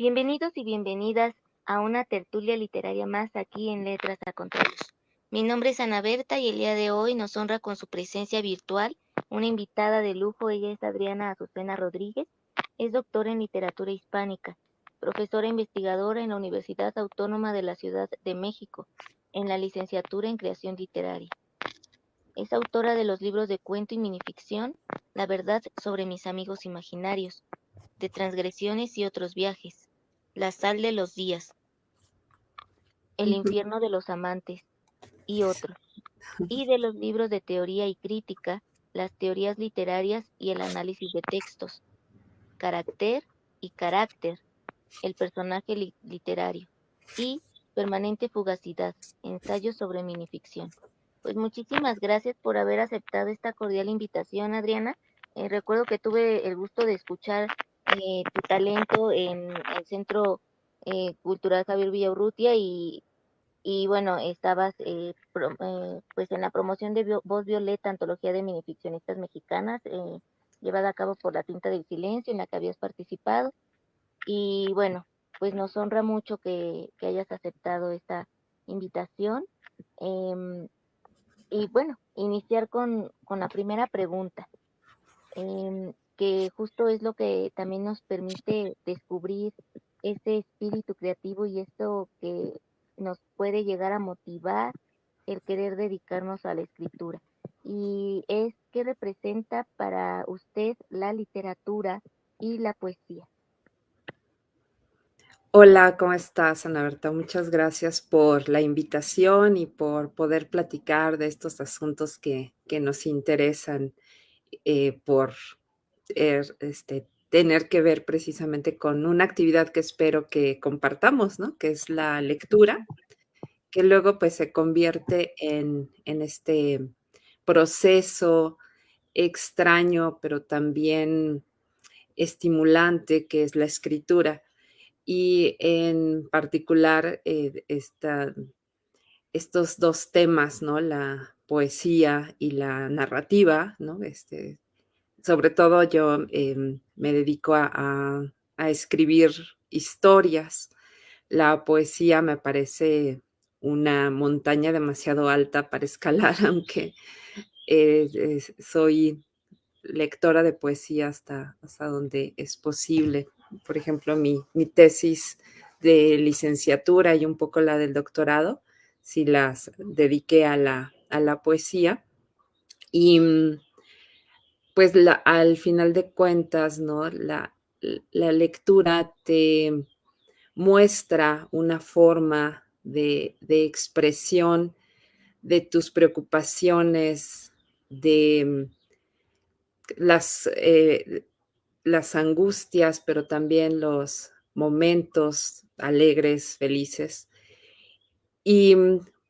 Bienvenidos y bienvenidas a una tertulia literaria más aquí en Letras a Contraluz. Mi nombre es Ana Berta y el día de hoy nos honra con su presencia virtual una invitada de lujo. Ella es Adriana Azucena Rodríguez, es doctora en literatura hispánica, profesora investigadora en la Universidad Autónoma de la Ciudad de México, en la licenciatura en creación literaria. Es autora de los libros de cuento y minificción La verdad sobre mis amigos imaginarios, De transgresiones y otros viajes, La sal de los días, El infierno de los amantes y otros, y de los libros de teoría y crítica, Las teorías literarias y el análisis de textos, Carácter y carácter, el personaje literario, y Permanente fugacidad, ensayo sobre minificción. Pues muchísimas gracias por haber aceptado esta cordial invitación, Adriana. Recuerdo que tuve el gusto de escuchar tu talento en el Centro Cultural Javier Villaurrutia y bueno, estabas pues en la promoción de Voz Violeta, antología de minificcionistas mexicanas, llevada a cabo por La Tinta del Silencio, en la que habías participado. Y bueno, pues nos honra mucho que hayas aceptado esta invitación. Em, y bueno, iniciar con la primera pregunta, que justo es lo que también nos permite descubrir ese espíritu creativo y esto que nos puede llegar a motivar el querer dedicarnos a la escritura. Y es qué representa para usted la literatura y la poesía. Hola, ¿cómo estás, Ana Berta? Muchas gracias por la invitación y por poder platicar de estos asuntos que nos interesan, por tener que ver precisamente con una actividad que espero que compartamos, ¿no? Que es la lectura, que luego pues se convierte en este proceso extraño, pero también estimulante, que es la escritura. Y en particular, estos 2 temas, ¿no? La poesía y la narrativa, ¿no? Sobre todo yo, me dedico a escribir historias. La poesía me parece una montaña demasiado alta para escalar, aunque, soy lectora de poesía hasta donde es posible. Por ejemplo, mi tesis de licenciatura y un poco la del doctorado, sí las dediqué a la poesía. Y, pues, al final de cuentas, ¿no? La lectura te muestra una forma de expresión de tus preocupaciones, de las, las angustias, pero también los momentos alegres, felices. Y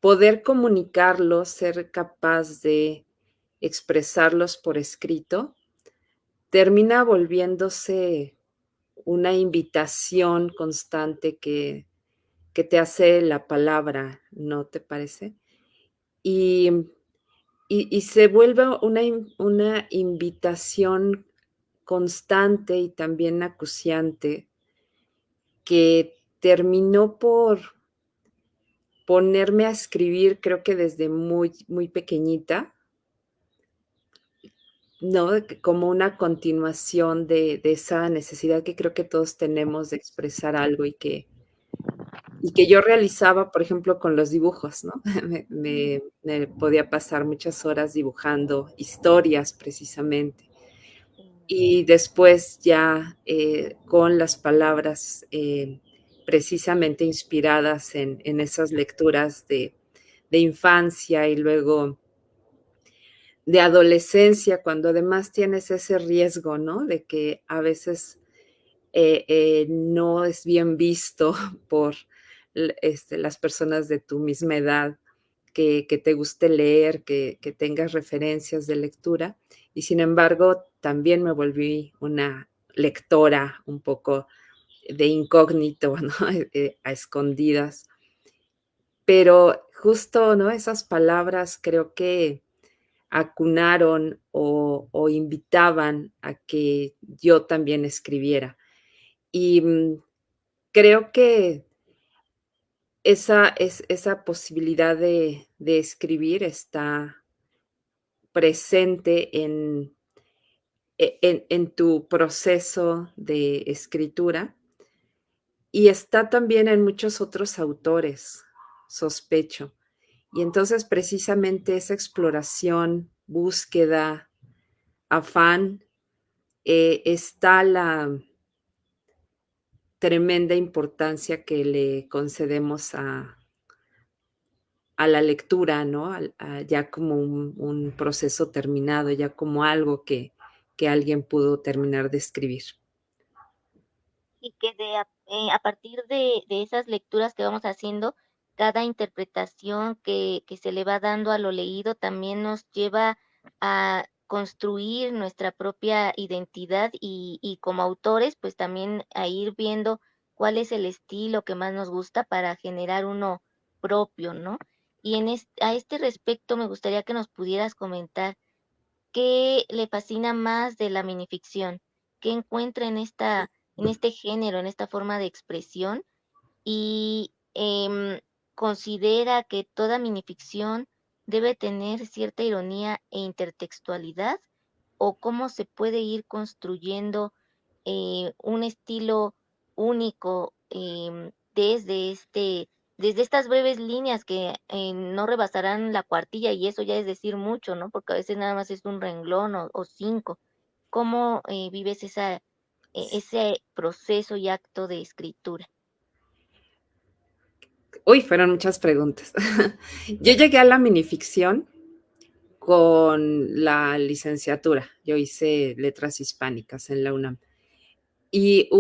poder comunicarlos, ser capaz de expresarlos por escrito, termina volviéndose una invitación constante que te hace la palabra, ¿no te parece? Y, y se vuelve una invitación constante y también acuciante que terminó por ponerme a escribir, creo que desde muy, muy pequeñita, ¿no? Como una continuación de esa necesidad que creo que todos tenemos de expresar algo y que yo realizaba, por ejemplo, con los dibujos, ¿no? Me podía pasar muchas horas dibujando historias precisamente. Y después ya con las palabras precisamente inspiradas en esas lecturas de infancia y luego de adolescencia, cuando además tienes ese riesgo, ¿no? De que a veces no es bien visto por las personas de tu misma edad, que te guste leer, que tengas referencias de lectura. Y sin embargo, también me volví una lectora un poco de incógnito, ¿no? A escondidas. Pero justo, ¿no? Esas palabras creo que acunaron o invitaban a que yo también escribiera. Y creo que esa posibilidad de escribir está presente en tu proceso de escritura y está también en muchos otros autores, sospecho. Y entonces, precisamente esa exploración, búsqueda, afán, está la tremenda importancia que le concedemos a la lectura, ¿no? Ya como un proceso terminado, ya como algo que alguien pudo terminar de escribir. Y que a partir de esas lecturas que vamos haciendo, cada interpretación que se le va dando a lo leído también nos lleva a construir nuestra propia identidad y como autores, pues también a ir viendo cuál es el estilo que más nos gusta para generar uno propio, ¿no? Y a este respecto me gustaría que nos pudieras comentar qué le fascina más de la minificción, qué encuentra en este género, en esta forma de expresión, y considera que toda minificción debe tener cierta ironía e intertextualidad, o cómo se puede ir construyendo un estilo único desde estas breves líneas que no rebasarán la cuartilla, y eso ya es decir mucho, ¿no? Porque a veces nada más es un renglón o cinco. ¿Cómo vives ese proceso y acto de escritura? Uy, fueron muchas preguntas. Yo llegué a la minificción con la licenciatura. Yo hice letras hispánicas en la UNAM. Y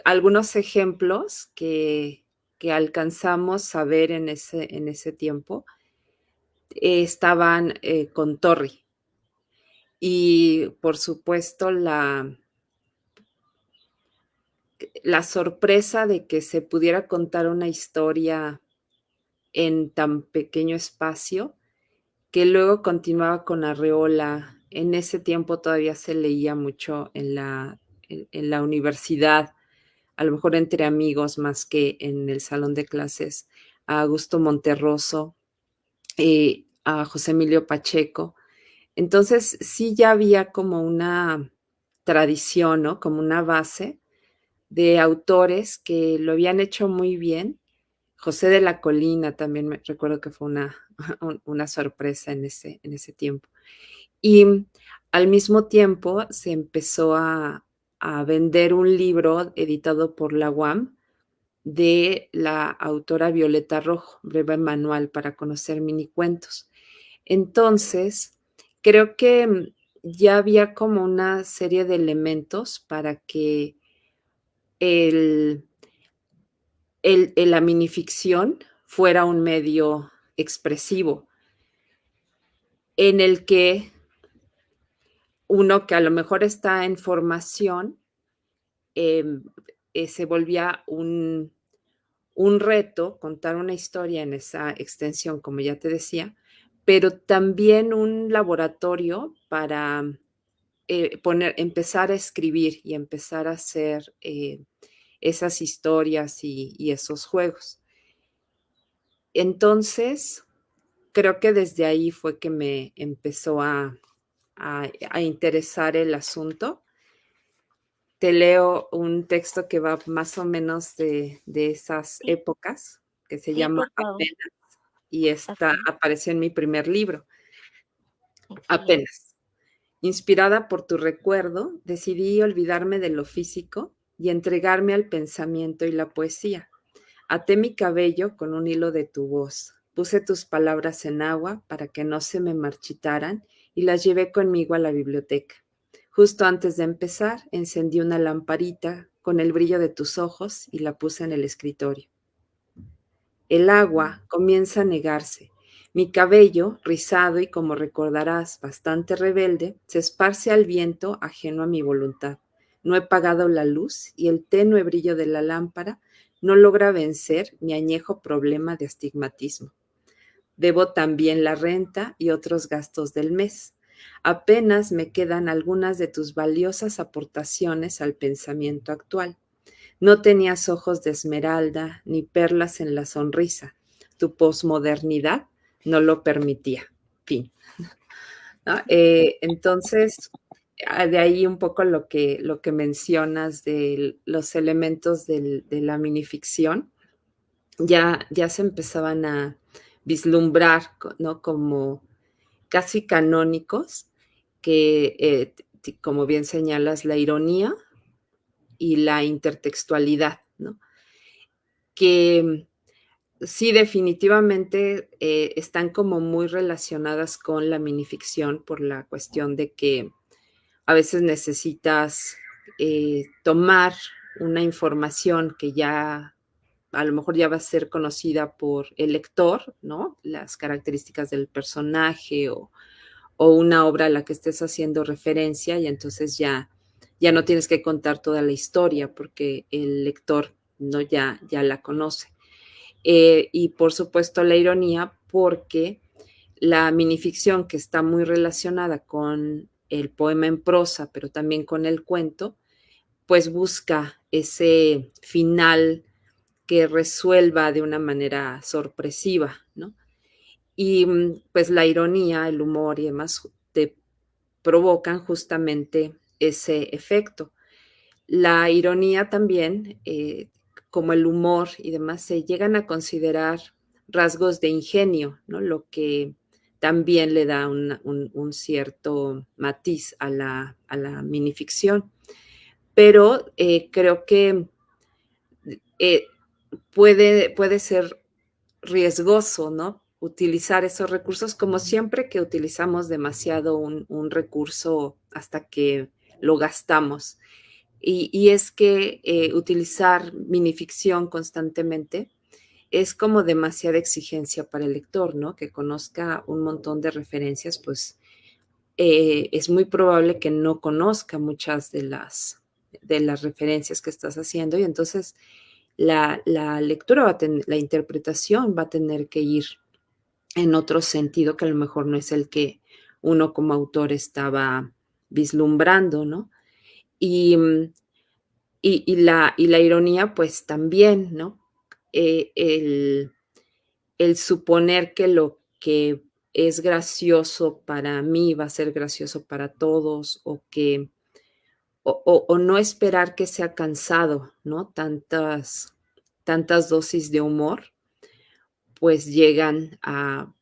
algunos ejemplos que alcanzamos a ver en ese tiempo estaban con Torri. Y por supuesto la sorpresa de que se pudiera contar una historia en tan pequeño espacio, que luego continuaba con Arreola. En ese tiempo todavía se leía mucho en la universidad, a lo mejor entre amigos más que en el salón de clases, a Augusto Monterroso, a José Emilio Pacheco. Entonces sí ya había como una tradición, ¿no? Como una base de autores que lo habían hecho muy bien. José de la Colina también me recuerdo que fue una sorpresa en ese tiempo. Y al mismo tiempo se empezó a vender un libro editado por la UAM de la autora Violeta Rojo, Breve Manual para conocer minicuentos. Entonces, creo que ya había como una serie de elementos para que el, la minificción fuera un medio expresivo en el que uno que a lo mejor está en formación eh, se volvía un reto contar una historia en esa extensión, como ya te decía, pero también un laboratorio para empezar a escribir y empezar a hacer esas historias y esos juegos. Entonces, creo que desde ahí fue que me empezó a interesar el asunto. Te leo un texto que va más o menos de esas Sí, épocas, que se sí, llama por favor. Apenas, y Ok, apareció en mi primer libro. excelente. Apenas. Inspirada por tu recuerdo, decidí olvidarme de lo físico y entregarme al pensamiento y la poesía. Até mi cabello con un hilo de tu voz. Puse tus palabras en agua para que no se me marchitaran y las llevé conmigo a la biblioteca. Justo antes de empezar, encendí una lamparita con el brillo de tus ojos y la puse en el escritorio. El agua comienza a negarse. Mi cabello, rizado y como recordarás, bastante rebelde, se esparce al viento ajeno a mi voluntad. No he pagado la luz y el tenue brillo de la lámpara no logra vencer mi añejo problema de astigmatismo. Debo también la renta y otros gastos del mes. Apenas me quedan algunas de tus valiosas aportaciones al pensamiento actual. No tenías ojos de esmeralda ni perlas en la sonrisa. Tu posmodernidad no lo permitía. Fin. ¿No? Entonces, de ahí un poco lo que mencionas de los elementos de la minificción, ya se empezaban a vislumbrar, ¿no? Como casi canónicos, que, como bien señalas, la ironía y la intertextualidad, ¿no? Que sí, definitivamente están como muy relacionadas con la minificción por la cuestión de que a veces necesitas tomar una información que ya a lo mejor ya va a ser conocida por el lector, ¿no? Las características del personaje o una obra a la que estés haciendo referencia y entonces ya no tienes que contar toda la historia porque el lector no ya la conoce. Y por supuesto la ironía porque la minificción que está muy relacionada con el poema en prosa, pero también con el cuento, pues busca ese final que resuelva de una manera sorpresiva, ¿no? Y pues la ironía, el humor y demás te provocan justamente ese efecto. La ironía también, como el humor y demás, se llegan a considerar rasgos de ingenio, ¿no? Lo que también le da un cierto matiz a la minificción. Pero creo que eh, puede ser riesgoso, ¿no? Utilizar esos recursos como siempre que utilizamos demasiado un recurso hasta que lo gastamos. Y es que utilizar minificción constantemente es como demasiada exigencia para el lector, ¿no? Que conozca un montón de referencias, pues es muy probable que no conozca muchas de las referencias que estás haciendo y entonces la lectura va a tener, la interpretación va a tener que ir en otro sentido que a lo mejor no es el que uno como autor estaba vislumbrando, ¿no? Y, y la ironía, pues también, ¿no? Eh, el, el suponer que lo que es gracioso para mí va a ser gracioso para todos o que o no esperar que sea cansado, ¿no? Tantas dosis de humor, pues llegan a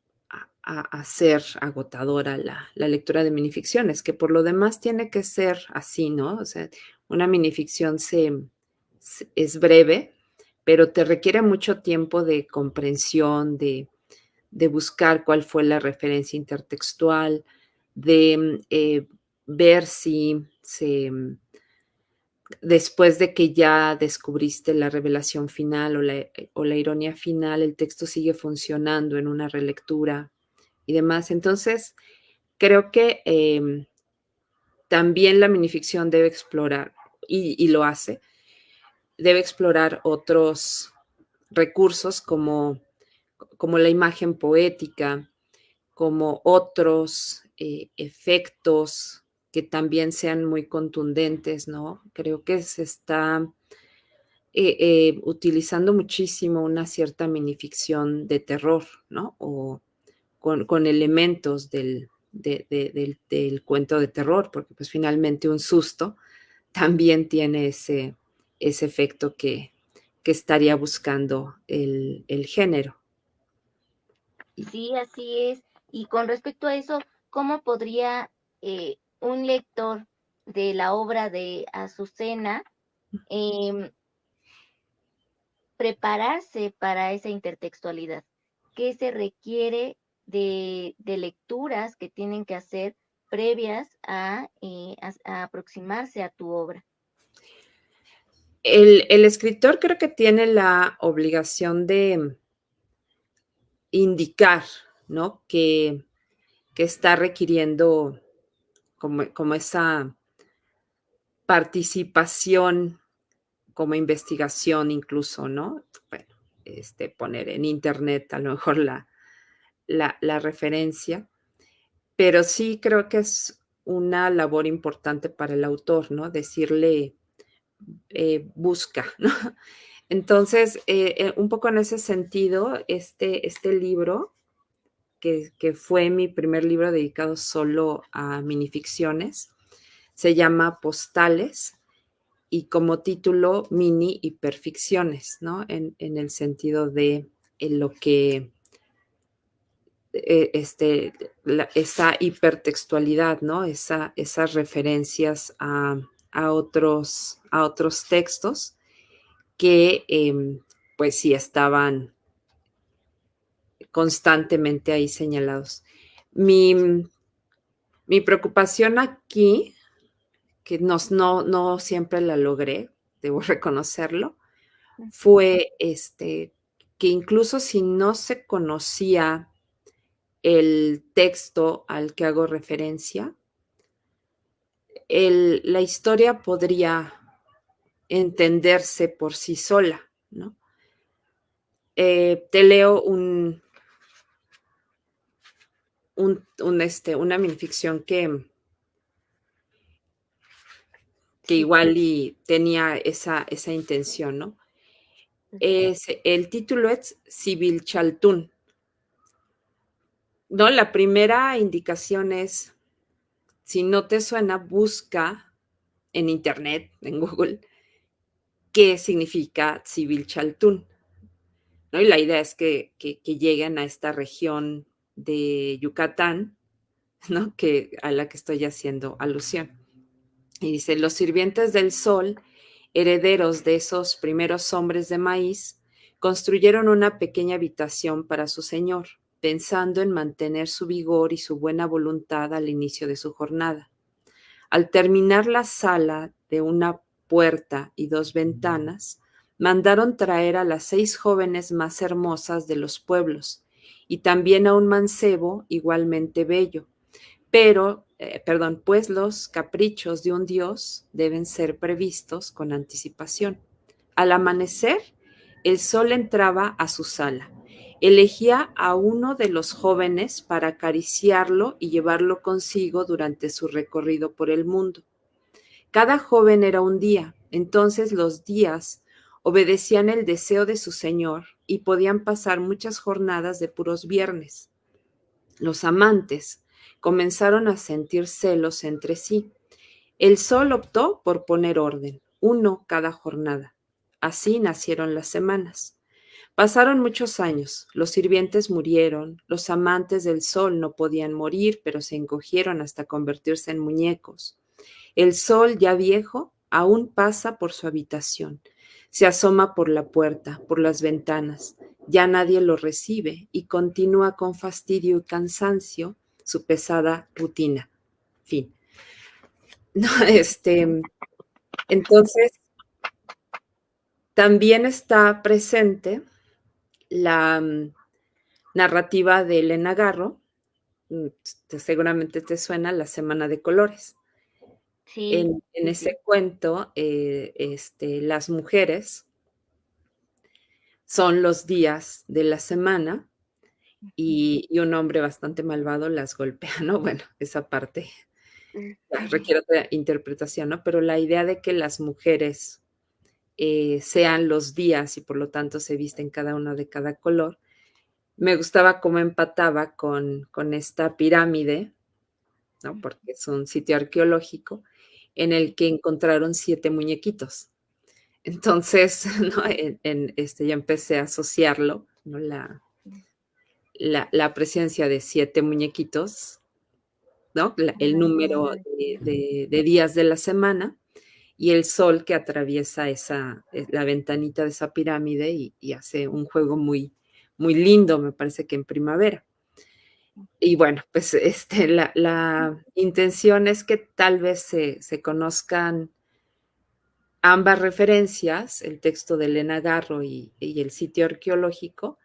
ser agotadora la lectura de minificciones, que por lo demás tiene que ser así, ¿no? O sea, una minificción es breve, pero te requiere mucho tiempo de comprensión, de buscar cuál fue la referencia intertextual, de ver si se después de que ya descubriste la revelación final o la ironía final, el texto sigue funcionando en una relectura y demás. Entonces, creo que también la minificción debe explorar, y lo hace, debe explorar otros recursos como la imagen poética, como otros efectos que también sean muy contundentes, ¿no? Creo que se está utilizando muchísimo una cierta minificción de terror, ¿no? O con elementos del cuento de terror, porque pues finalmente un susto también tiene ese efecto que estaría buscando el género. Sí, así es. Y con respecto a eso, ¿cómo podría un lector de la obra de Azucena em, prepararse para esa intertextualidad? ¿Qué se requiere de lecturas que tienen que hacer previas a aproximarse a tu obra? El escritor creo que tiene la obligación de indicar, ¿no? Que está requiriendo como esa participación como investigación incluso, ¿no? Bueno, poner en internet a lo mejor la referencia, pero sí creo que es una labor importante para el autor, ¿no? Decirle, busca, ¿no? Entonces, un poco en ese sentido, este libro, que fue mi primer libro dedicado solo a minificciones, se llama Postales y como título mini hiperficciones, ¿no? En el sentido de lo que esa hipertextualidad, ¿no? Esas referencias a otros textos que pues sí estaban constantemente ahí señalados. Mi, mi preocupación aquí, que no siempre la logré, debo reconocerlo, fue que incluso si no se conocía el texto al que hago referencia, la historia podría entenderse por sí sola, ¿no? Te leo una minificción que Sí, igual y tenía esa intención, ¿no? El título es Chaltún, ¿no? La primera indicación es, si no te suena, busca en internet, en Google, qué significa Chaltún, ¿no? Y la idea es que lleguen a esta región de Yucatán, ¿no? A la que estoy haciendo alusión. Y dice, los sirvientes del sol, herederos de esos primeros hombres de maíz, construyeron una pequeña habitación para su señor, pensando en mantener su vigor y su buena voluntad al inicio de su jornada. Al terminar la sala de una puerta y 2 ventanas, mandaron traer a las 6 jóvenes más hermosas de los pueblos y también a un mancebo igualmente bello, pues los caprichos de un dios deben ser previstos con anticipación. Al amanecer, el sol entraba a su sala. Elegía a uno de los jóvenes para acariciarlo y llevarlo consigo durante su recorrido por el mundo. Cada joven era un día, entonces los días obedecían el deseo de su señor y podían pasar muchas jornadas de puros viernes. Los amantes comenzaron a sentir celos entre sí. El sol optó por poner orden, uno cada jornada. Así nacieron las semanas. Pasaron muchos años, los sirvientes murieron, los amantes del sol no podían morir, pero se encogieron hasta convertirse en muñecos. El sol, ya viejo, aún pasa por su habitación, se asoma por la puerta, por las ventanas, ya nadie lo recibe y continúa con fastidio y cansancio su pesada rutina. Fin. No, entonces, también está presente la narrativa de Elena Garro, seguramente te suena, La Semana de Colores. sí, En ese cuento, las mujeres son los días de la semana y un hombre bastante malvado las golpea, ¿no? Bueno, esa parte sí, requiere otra interpretación, ¿no? Pero la idea de que las mujeres sean los días y por lo tanto se visten cada una de cada color, me gustaba cómo empataba con esta pirámide, ¿no? Porque es un sitio arqueológico en el que encontraron 7 muñequitos. Entonces, ¿no? Ya empecé a asociarlo, ¿no? La presencia de 7 muñequitos, ¿no? El número de días de la semana y el sol que atraviesa la ventanita de esa pirámide y hace un juego muy, muy lindo, me parece que en primavera. Y bueno, pues la intención es que tal vez se conozcan ambas referencias, el texto de Elena Garro y el sitio arqueológico,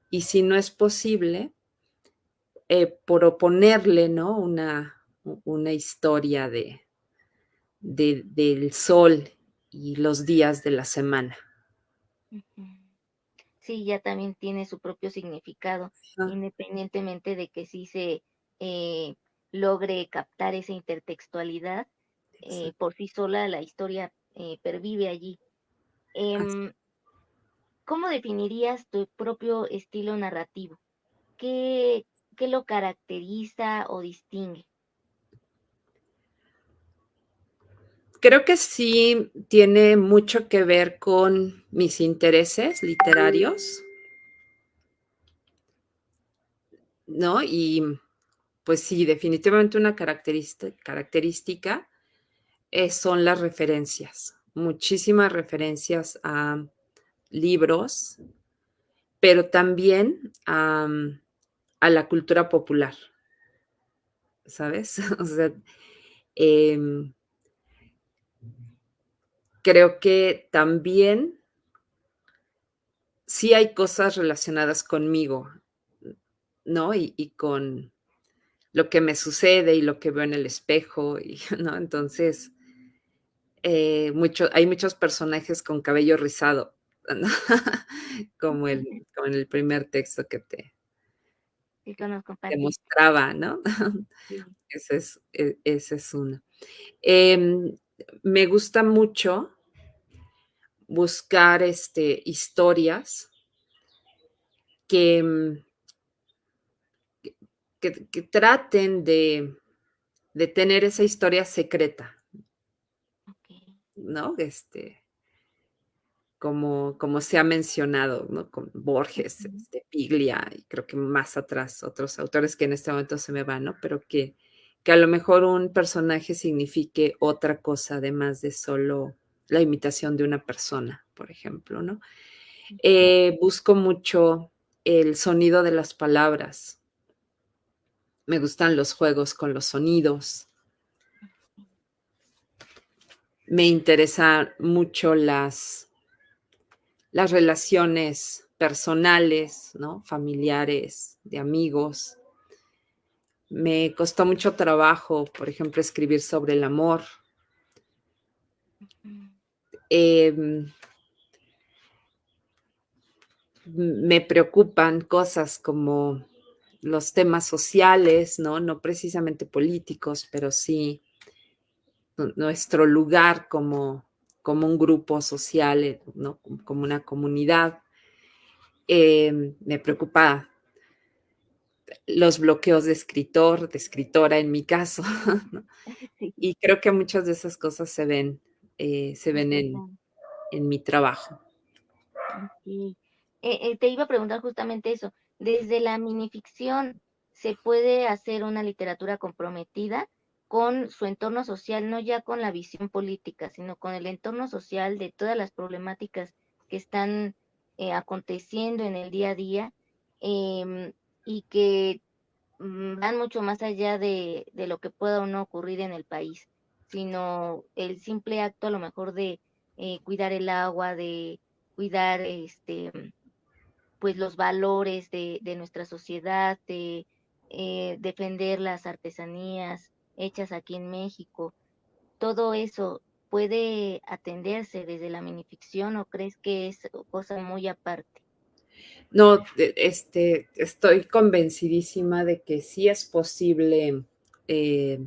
y si no es posible, proponerle, ¿no? Una historia del sol y los días de la semana. ujú. Sí, ya también tiene su propio significado, Ah, independientemente de que sí se logre captar esa intertextualidad, exacto. por sí sola la historia pervive allí. Así. ¿Cómo definirías tu propio estilo narrativo? ¿Qué, qué lo caracteriza o distingue? Creo que sí tiene mucho que ver con mis intereses literarios, ¿no? Y pues sí, definitivamente una característica son las referencias, muchísimas referencias a libros, pero también a la cultura popular, ¿sabes? O sea, em, creo que también sí hay cosas relacionadas conmigo, ¿no? Y con lo que me sucede y lo que veo en el espejo, y, ¿no? Entonces, hay muchos personajes con cabello rizado, ¿no? Como en el primer texto que Sí, que nos te compartiste. mostraba, ¿no? Sí. Ese es uno. Em, Me gusta mucho buscar, historias que, que traten de tener esa historia secreta, Ok. ¿no? Como se ha mencionado, ¿no? Con Borges, Ujú. Piglia, y creo que más atrás otros autores que en este momento se me van, ¿no? Pero que a lo mejor un personaje signifique otra cosa, además de solo la imitación de una persona, por ejemplo, ¿no? Busco mucho el sonido de las palabras. Me gustan los juegos con los sonidos. Me interesan mucho las relaciones personales, ¿no? Familiares, de amigos. Me costó mucho trabajo, por ejemplo, escribir sobre el amor. Mm. Em, Me preocupan cosas como los temas sociales, ¿no? No precisamente políticos, pero sí nuestro lugar como un grupo social, ¿no? Como una comunidad. Me preocupa los bloqueos de escritor, de escritora en mi caso, ¿no? Sí, Y creo que muchas de esas cosas se ven reflejan. en mi trabajo. Ok. Te iba a preguntar justamente eso. Desde la minificción, ¿se puede hacer una literatura comprometida con su entorno social, no ya con la visión política, sino con el entorno social de todas las problemáticas que están aconteciendo en el día a día, em, y que van mucho más allá de lo que pueda o no ocurrir en el país, sino el simple acto a lo mejor de cuidar el agua, de cuidar pues los valores de nuestra sociedad, de defender las artesanías hechas aquí en México? ¿Todo eso puede atenderse desde la minificción o crees que es cosa muy aparte? No, estoy convencidísima de que sí es posible eh,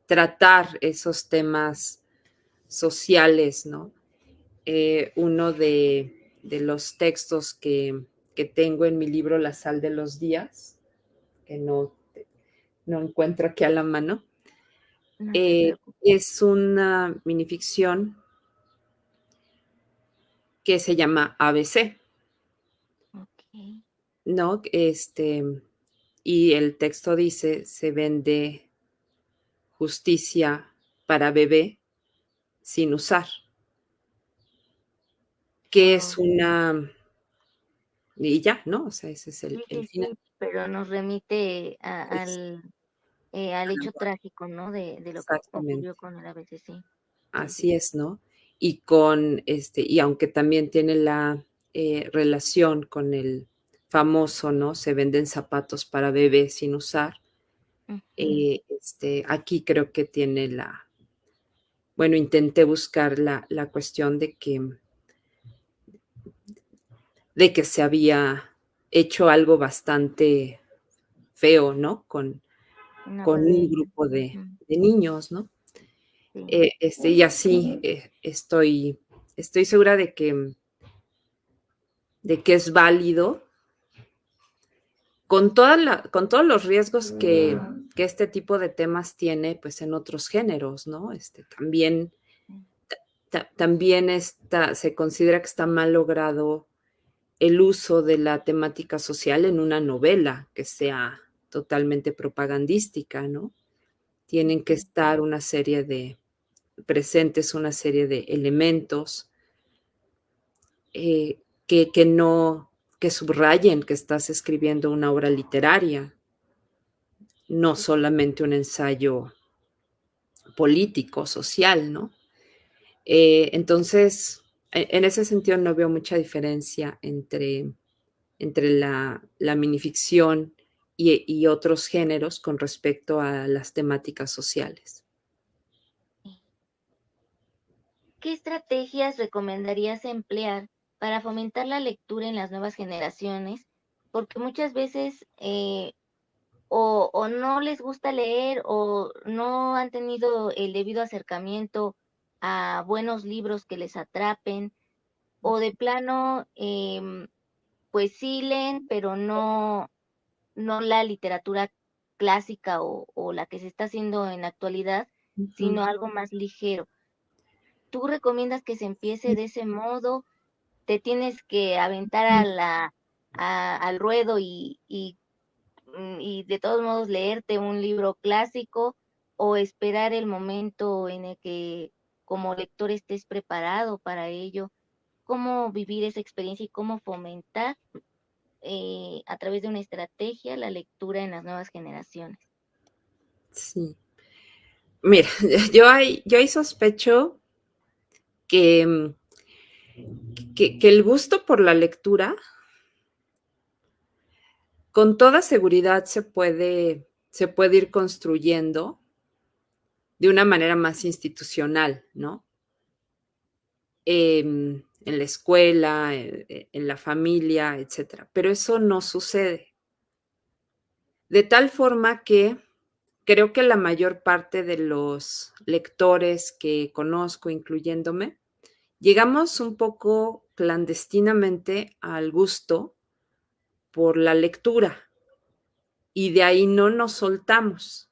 tratar esos temas sociales, ¿no? Uno de los textos que tengo en mi libro La sal de los días, que no encuentro aquí a la mano, No te preocupes. es una minificción que se llama ABC, Ok. ¿no? Y el texto dice, se vende justicia para bebé sin usar, que es Wow. una, y ya, ¿no? O sea, ese es Sí, el sí, final. sí, pero nos remite Es al hecho trágico, ¿no? De lo que ocurrió exactamente, con el ABCC. Sí, sí, así es, ¿no? Y y aunque también tiene la relación con el famoso, ¿no? Se venden zapatos para bebé sin usar. ujú. Aquí creo que tiene bueno, intenté buscar la cuestión de que se había hecho algo bastante feo, ¿no? Una Con un guardería. grupo Ujú. de niños, ¿no? Sí. Y así estoy segura de que es válido con todos los riesgos que este tipo de temas tiene, pues en otros géneros, ¿no? También se considera que está mal logrado el uso de la temática social en una novela que sea totalmente propagandística, ¿no? Tienen que estar presentes una serie de elementos eh, que no, que subrayen que estás escribiendo una obra literaria, no solamente un ensayo político, social, ¿no? Entonces, en ese sentido no veo mucha diferencia entre la minificción y otros géneros con respecto a las temáticas sociales. ¿Qué estrategias recomendarías emplear para fomentar la lectura en las nuevas generaciones? Porque muchas veces o no les gusta leer o no han tenido el debido acercamiento a buenos libros que les atrapen, o de plano, pues sí leen, pero no la literatura clásica o la que se está haciendo en la actualidad, Ujú. sino algo más ligero. ¿Tú recomiendas que se empiece de ese modo? ¿Te tienes que aventar al ruedo y de todos modos leerte un libro clásico o esperar el momento en el que como lector estés preparado para ello? ¿Cómo vivir esa experiencia y cómo fomentar a través de una estrategia la lectura en las nuevas generaciones? Sí. Mira, yo ahí sospecho que, que el gusto por la lectura con toda seguridad se puede ir construyendo de una manera más institucional, ¿no? En la escuela, en la familia, etcétera. Pero eso no sucede. De tal forma que creo que la mayor parte de los lectores que conozco, incluyéndome, llegamos un poco clandestinamente al gusto por la lectura y de ahí no nos soltamos.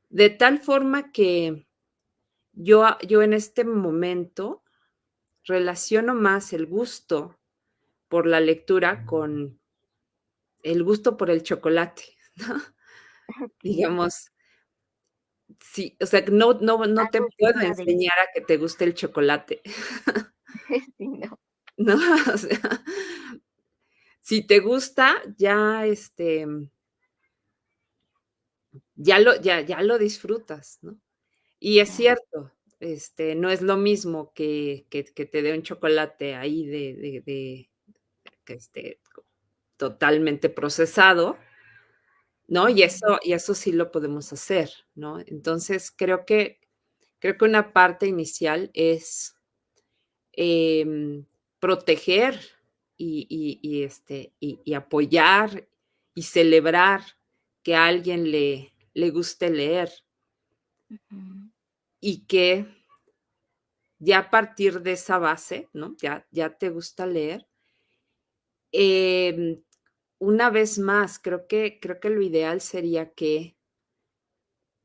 De tal forma que yo en este momento relaciono más el gusto por la lectura con el gusto por el chocolate, ¿no? Ok. Digamos, sí, o sea, no te Algo puedo fuera de, enseñar a que te guste el chocolate, sí, no. ¿no? O sea, si te gusta, ya lo disfrutas, ¿no? Y es Claro. cierto, no es lo mismo que te dé un chocolate ahí de que totalmente procesado, ¿no? Y Ujú, eso sí lo podemos hacer, ¿no? Entonces, creo que una parte inicial es, proteger y apoyar y celebrar que a alguien le guste leer ujú, y que ya a partir de esa base, ¿no? Ya te gusta leer, em, una vez más, creo que lo ideal sería que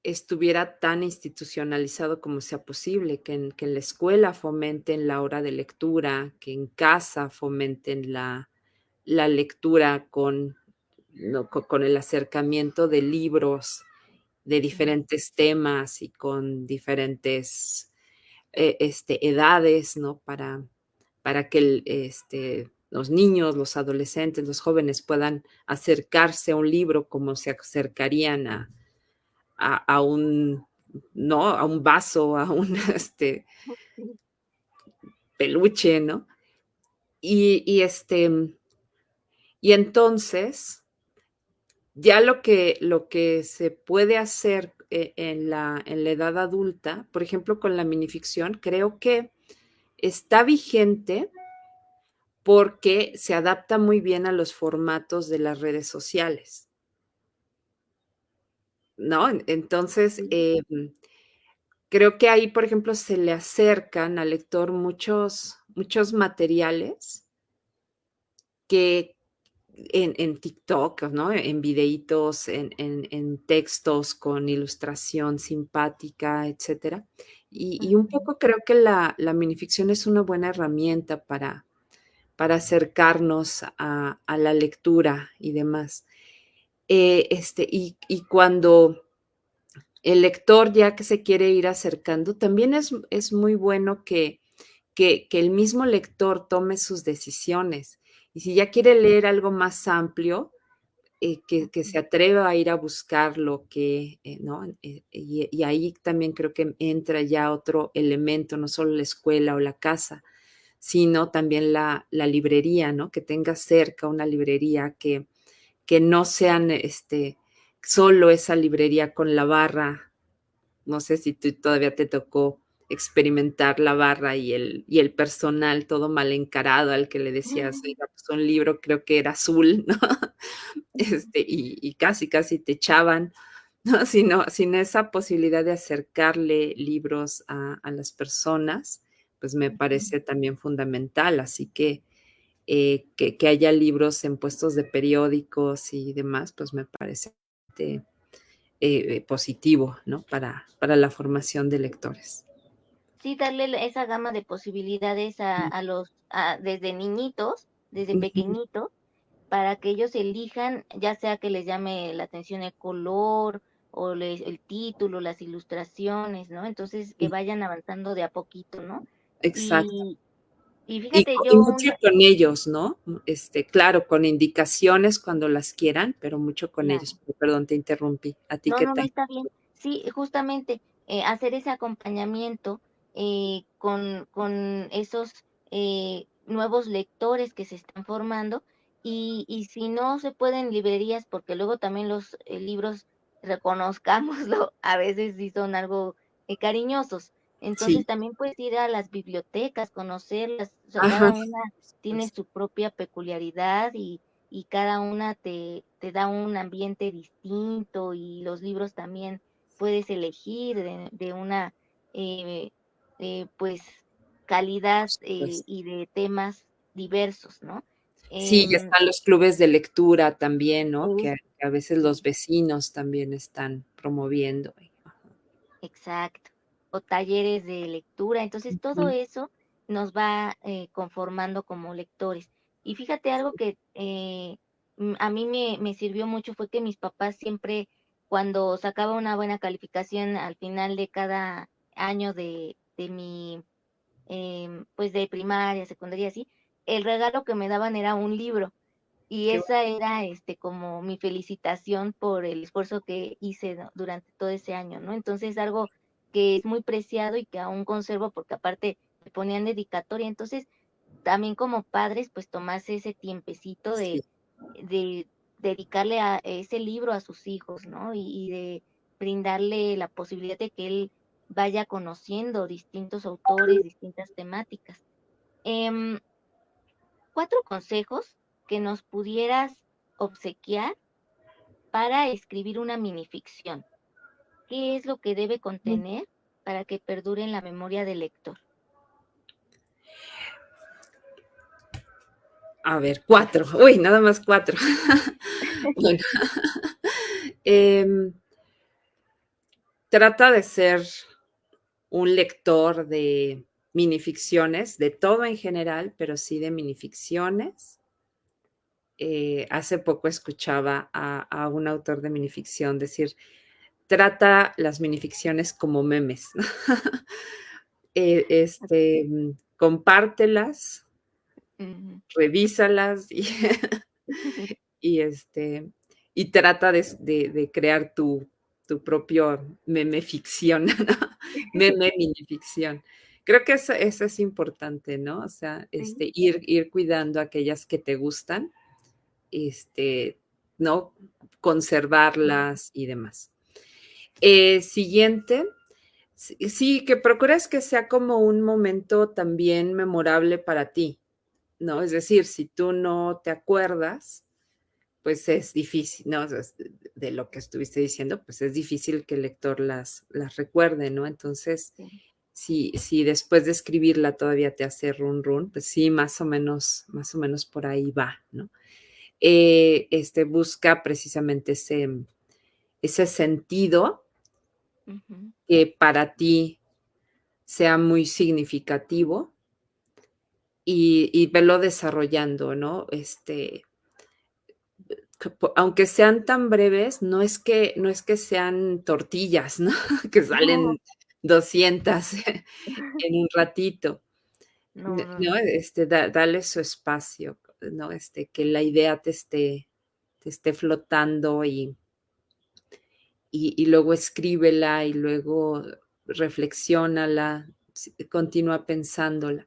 estuviera tan institucionalizado como sea posible, que en la escuela fomenten la hora de lectura, que en casa fomenten la lectura con, ¿no? Con el acercamiento de libros de sí, diferentes temas y con diferentes, edades, ¿no? Para que los niños, los adolescentes, los jóvenes puedan acercarse a un libro como se acercarían a un, ¿no? A un vaso, a un, sí, peluche, ¿no? Y entonces, ya lo que se puede hacer en la edad adulta, por ejemplo, con la minificción, creo que está vigente porque se adapta muy bien a los formatos de las redes sociales, ¿no? Entonces, sí, creo que ahí, por ejemplo, se le acercan al lector muchos materiales que en TikTok, ¿no? En videitos, en textos con ilustración simpática, etcétera. Y un Ujú, poco creo que la minificción es una buena herramienta para acercarnos a la lectura y demás. Y cuando el lector ya que se quiere ir acercando, también es muy bueno que el mismo lector tome sus decisiones. Y si ya quiere leer algo más amplio, que se ujú. atreva a ir a buscarlo, ¿no? Y ahí también creo que entra ya otro elemento, no solo la escuela o la casa, sino también la librería, ¿no? Que tenga cerca una librería que no sean solo esa librería con la barra. No sé si tú todavía te tocó experimentar la barra y el personal todo mal encarado al que le decías, oiga, pues un libro creo que era azul, ¿no? Y casi, casi te echaban, ¿no? Sin esa posibilidad de acercarle libros a las personas, pues me parece también fundamental. Así que haya libros en puestos de periódicos y demás, pues me parece positivo, ¿no? Para la formación de lectores. Sí, darle esa gama de posibilidades a desde niñitos, desde Ujú. pequeñitos, para que ellos elijan, ya sea que les llame la atención el color o el título, las ilustraciones, ¿no? Entonces, que Sí, vayan avanzando de a poquito, ¿no? exacto. Y, y Y, fíjate, y yo mucho con ellos, ¿no? Claro, con indicaciones cuando las quieran, pero mucho con ellos. claro. Perdón, te interrumpí. ¿A ti No, qué no, no tal? está bien. Sí, justamente hacer ese acompañamiento con esos nuevos lectores que se están formando y si no se pueden librerías, porque luego también los libros, reconozcámoslo, a veces sí son algo cariñosos. Entonces Sí, también puedes ir a las bibliotecas, conocerlas, o sea, ajá, cada por una tiene supuesto. su propia peculiaridad y cada una te da un ambiente distinto y los libros también puedes elegir de una eh, pues calidad Por supuesto. y de temas diversos, ¿no? Sí, ya Em, están los clubes de lectura también, ¿no? es- Que a veces sí, los vecinos también están promoviendo. exacto. O talleres de lectura. Entonces, todo Ujú. eso nos va conformando como lectores. Y fíjate algo que a mí me sirvió mucho fue que mis papás siempre, cuando sacaba una buena calificación al final de cada año de mi, pues de primaria, secundaria, así, el regalo que me daban era un libro. Y Qué esa era como mi felicitación por el esfuerzo que hice durante todo ese año, ¿no? Entonces, algo que es muy preciado y que aún conservo porque aparte me ponían dedicatoria. Entonces, también como padres, pues tomarse ese tiempecito sí, de dedicarle a ese libro a sus hijos, ¿no? Y de brindarle la posibilidad de que él vaya conociendo distintos autores, distintas temáticas. Em, 4 consejos que nos pudieras obsequiar para escribir una minificción. ¿Qué es lo que debe contener para que perdure en la memoria del lector? a ver, 4. Uy, nada más 4. Bueno, em, trata de ser un lector de minificciones, de todo en general, pero sí de minificciones. Hace poco escuchaba a un autor de minificción decir, trata las minificciones como memes, ¿no? Compártelas, Ujú. revísalas y, este, y trata de crear tu propio meme ficción, ¿no? Meme minificción. Creo que eso es importante, ¿no? O sea, Sí. ir cuidando aquellas que te gustan, este, ¿no? Conservarlas y demás. Siguiente, sí, que procures que sea como un momento también memorable para ti, ¿no? Es decir, si tú no te acuerdas, pues es difícil, ¿no? O sea, de lo que estuviste diciendo, pues es difícil que el lector las recuerde, ¿no? Entonces, Sí. si después de escribirla todavía te hace run run, pues sí, más o menos por ahí va, ¿no? Busca precisamente ese sentido Ujú. que para ti sea muy significativo y velo desarrollando, ¿no? Aunque sean tan breves, no es que sean tortillas, ¿no? Que No, salen 200 en un ratito, no, no, ¿no? no. Dale su espacio, ¿no? Que la idea te esté flotando y luego escríbela y luego reflexiónala, continúa pensándola.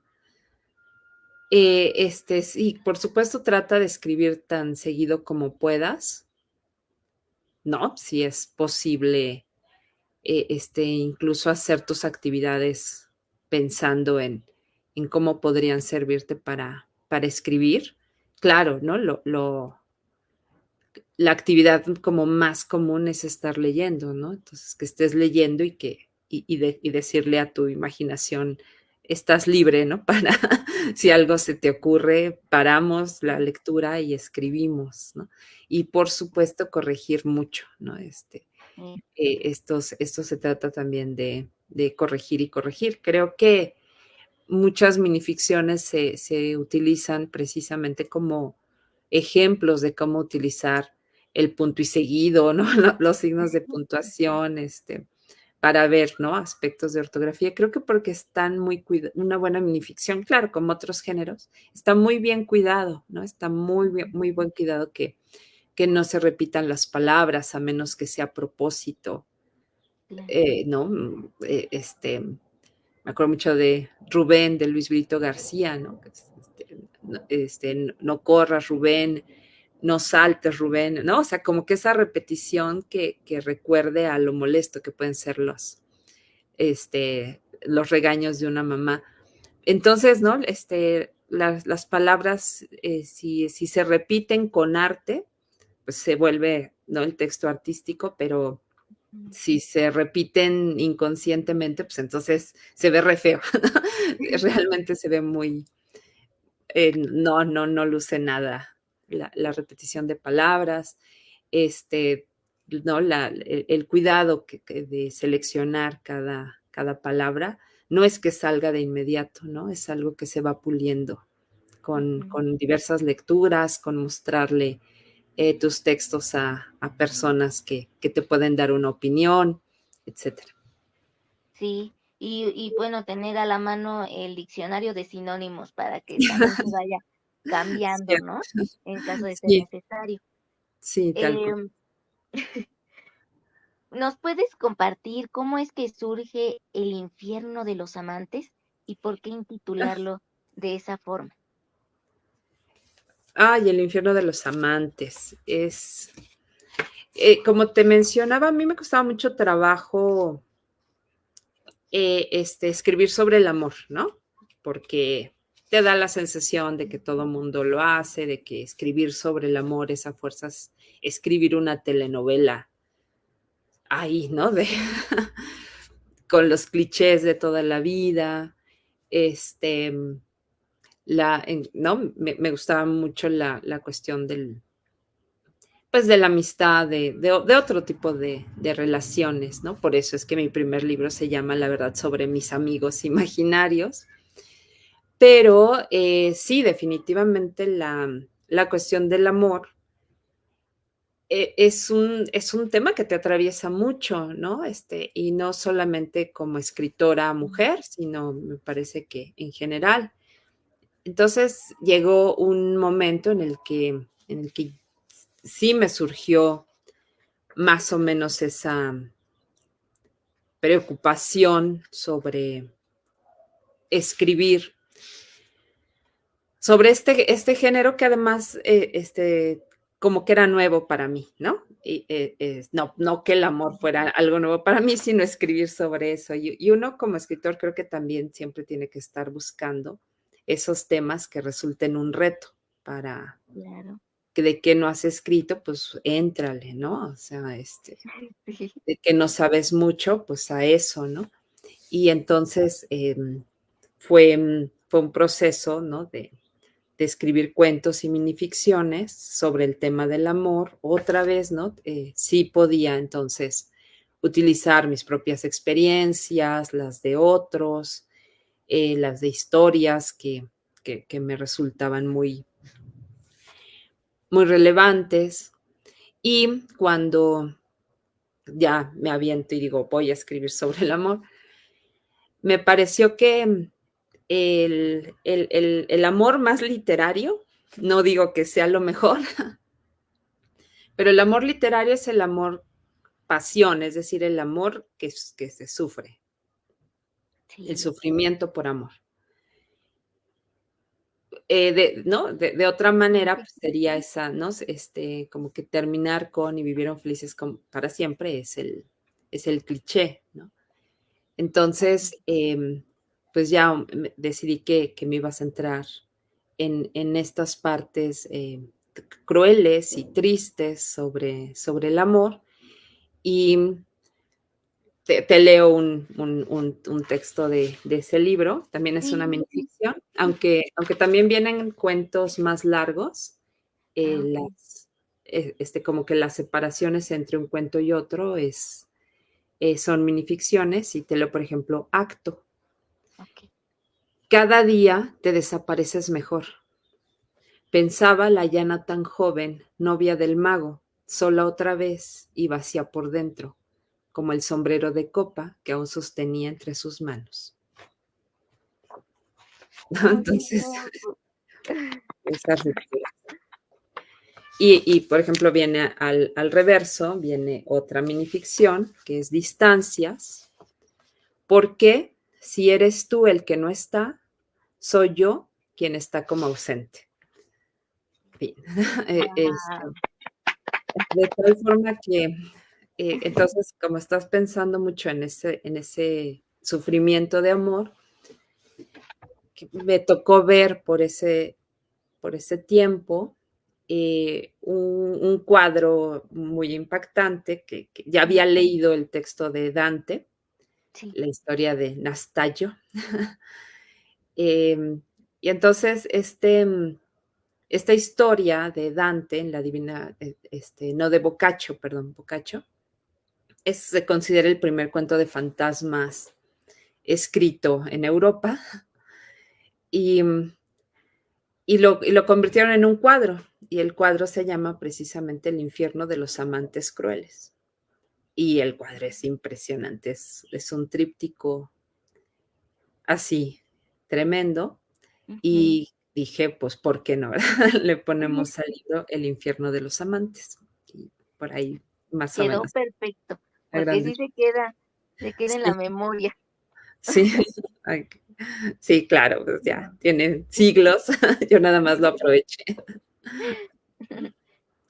Sí, por supuesto, trata de escribir tan seguido como puedas, ¿no? Si es posible, incluso hacer tus actividades pensando en cómo podrían servirte para escribir. Claro, ¿no? La actividad como más común es estar leyendo, ¿no? Entonces, que estés leyendo y decirle a tu imaginación, estás libre, ¿no? Para, si algo se te ocurre, paramos la lectura y escribimos, ¿no? Y por supuesto, corregir mucho, ¿no? Sí. Esto se trata también de corregir y corregir. Creo que muchas minificciones se utilizan precisamente como ejemplos de cómo utilizar el punto y seguido, ¿no? Los signos de puntuación, para ver, ¿no? Aspectos de ortografía. Creo que porque están una buena minificción, claro, como otros géneros, está muy bien cuidado, ¿no? Está muy bien, muy buen cuidado que no se repitan las palabras a menos que sea a propósito, Claro. ¿no? Me acuerdo mucho de Rubén, de Luis Brito García, ¿no? No corras, Rubén, no saltes, Rubén, ¿no? O sea, como que esa repetición que recuerde a lo molesto que pueden ser los regaños de una mamá. Entonces, ¿no? Las palabras, si se repiten con arte, pues se vuelve, ¿no? El texto artístico, pero Mm. si se repiten inconscientemente, pues entonces se ve re feo. Realmente se ve muy, no luce nada la repetición de palabras, este, ¿no? El cuidado de seleccionar cada palabra, no es que salga de inmediato, ¿no? Es algo que se va puliendo con, Ujú. con diversas lecturas, con mostrarle tus textos a personas que te pueden dar una opinión, etcétera. Sí, y bueno, tener a la mano el diccionario de sinónimos para que también se vaya cambiando, Cierto. ¿no? En caso de ser Sí, necesario. sí, tal cual. Em, ¿Nos puedes compartir cómo es que surge El infierno de los amantes y por qué intitularlo de esa forma? Y el infierno de los amantes. Como te mencionaba, a mí me costaba mucho trabajo escribir sobre el amor, ¿no? Porque te da la sensación de que todo mundo lo hace, de que escribir sobre el amor es a fuerzas escribir una telenovela ahí, ¿no? Con los clichés de toda la vida. Este, ¿No? Me gustaba mucho la cuestión pues de la amistad, de otro tipo de relaciones, ¿no? Por eso es que mi primer libro se llama La verdad sobre mis amigos imaginarios. Pero sí, definitivamente la cuestión del amor es un tema que te atraviesa mucho, ¿no? Y no solamente como escritora mujer, sino me parece que en general. Entonces llegó un momento en el que sí me surgió más o menos esa preocupación sobre escribir sobre este género que además, como que era nuevo para mí, ¿no? Y, no que el amor fuera algo nuevo para mí, sino escribir sobre eso. Y uno como escritor creo que también siempre tiene que estar buscando esos temas que resulten un reto para Claro. que de qué no has escrito, pues éntrale, ¿no? O sea, Sí. de que no sabes mucho, pues a eso, ¿no? Y entonces fue un proceso, ¿no? De escribir cuentos y minificciones sobre el tema del amor. Otra vez, ¿no? Sí podía entonces utilizar mis propias experiencias, las de otros, las de historias que me resultaban muy, muy relevantes. Y cuando ya me aviento y digo, voy a escribir sobre el amor, me pareció que el amor más literario, no digo que sea lo mejor, pero el amor literario es el amor pasión, es decir, el amor que se sufre, el Sí. sufrimiento por amor. ¿No? De otra manera, pues, sería esa, ¿no? Como que terminar con y vivieron felices para siempre es el cliché, ¿no? Entonces, pues ya decidí que me iba a centrar en estas partes crueles y tristes sobre el amor. Y te leo un texto de ese libro, también es una Sí. minificción, aunque también vienen cuentos más largos, Ah, ok. como que las separaciones entre un cuento y otro son minificciones, y te leo, por ejemplo, Acto. Ok. Cada día te desapareces mejor. Pensaba la llana tan joven, novia del mago, sola otra vez y vacía por dentro, como el sombrero de copa que aún sostenía entre sus manos. ¿No? Ay, qué Entonces, hermoso. esa ruptura. Por ejemplo, viene al reverso, viene otra minificción, que es Distancias. ¿Por qué, si eres tú el que no está, soy yo quien está como ausente? Bien. Wow. De tal forma que, entonces, como estás pensando mucho en ese sufrimiento de amor, que me tocó ver por ese tiempo un cuadro muy impactante que ya había leído el texto de Dante, Sí. la historia de Nastallo. Em, y entonces esta historia de Dante en la Divina, no de Boccaccio, perdón, Boccaccio, se considera el primer cuento de fantasmas escrito en Europa y, y lo convirtieron en un cuadro, y el cuadro se llama precisamente El infierno de los amantes crueles. Y el cuadro es impresionante, es un tríptico así, tremendo. Ujú. Y dije, pues, ¿por qué no? Le ponemos al libro El infierno de los amantes. Y por ahí, más o Quedó menos, perfecto, a porque grandes. sí se queda en la Sí, memoria. sí, ay, sí, claro, pues ya tiene siglos, yo nada más lo aproveché.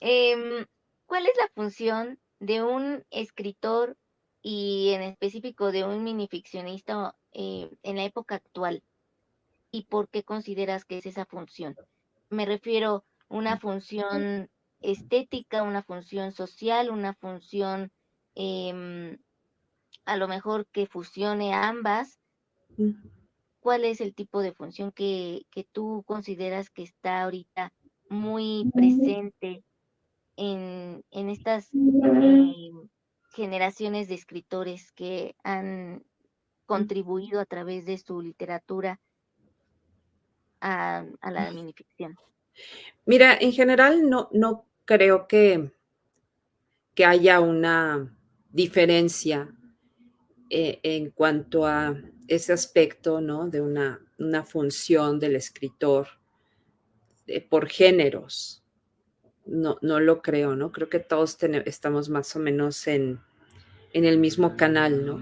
Em, ¿Cuál es la función de un escritor y en específico de un minificcionista en la época actual? ¿Y por qué consideras que es esa función? Me refiero a una función estética, una función social, una función em, a lo mejor que fusione ambas. ¿Cuál es el tipo de función que tú consideras que está ahorita muy presente en estas eh, generaciones de escritores que han contribuido a través de su literatura a la minificción? Mira, en general no creo que haya una diferencia en cuanto a ese aspecto, ¿no? De una función del escritor por géneros. No lo creo, ¿no? Creo que todos estamos más o menos en el mismo canal, ¿no?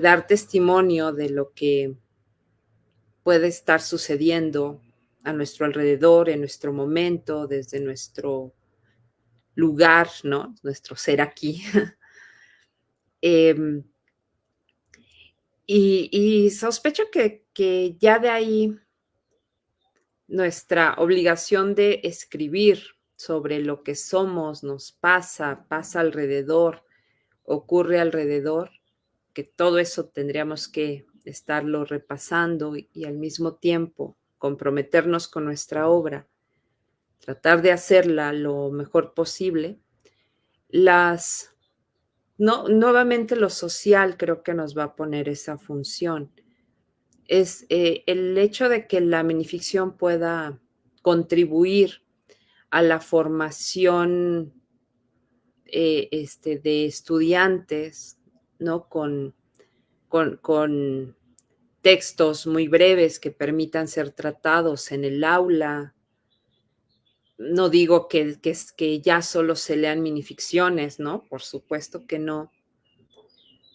Dar testimonio de lo que puede estar sucediendo a nuestro alrededor, en nuestro momento, desde nuestro lugar, ¿no? Nuestro ser aquí. eh, y sospecho que ya de ahí nuestra obligación de escribir sobre lo que somos, nos pasa, pasa alrededor, ocurre alrededor, que todo eso tendríamos que estarlo repasando y al mismo tiempo comprometernos con nuestra obra, tratar de hacerla lo mejor posible. No, nuevamente lo social creo que nos va a poner esa función. Es el hecho de que la minificción pueda contribuir a la formación de estudiantes, ¿no? Con textos muy breves que permitan ser tratados en el aula. No digo que ya solo se lean minificciones, ¿no? Por supuesto que no,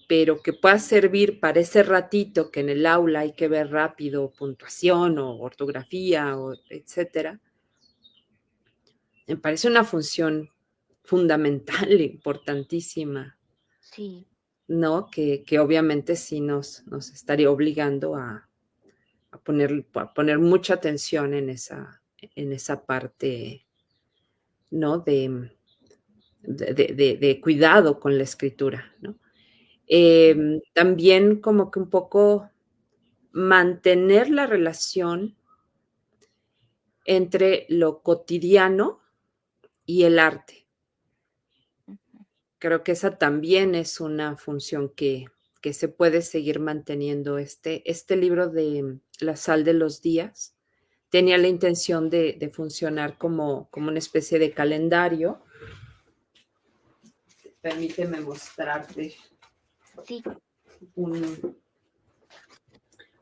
pero que pueda servir para ese ratito que en el aula hay que ver rápido puntuación o ortografía, o etcétera. Me parece una función fundamental, importantísima, Sí, ¿no? Que obviamente sí nos estaría obligando a poner mucha atención en esa parte, ¿no? De cuidado con la escritura, ¿no? También como que un poco mantener la relación entre lo cotidiano y el arte. Creo que esa también es una función que se puede seguir manteniendo. Este libro de La sal de los días tenía la intención de funcionar como una especie de calendario. Permíteme mostrarte sí, un,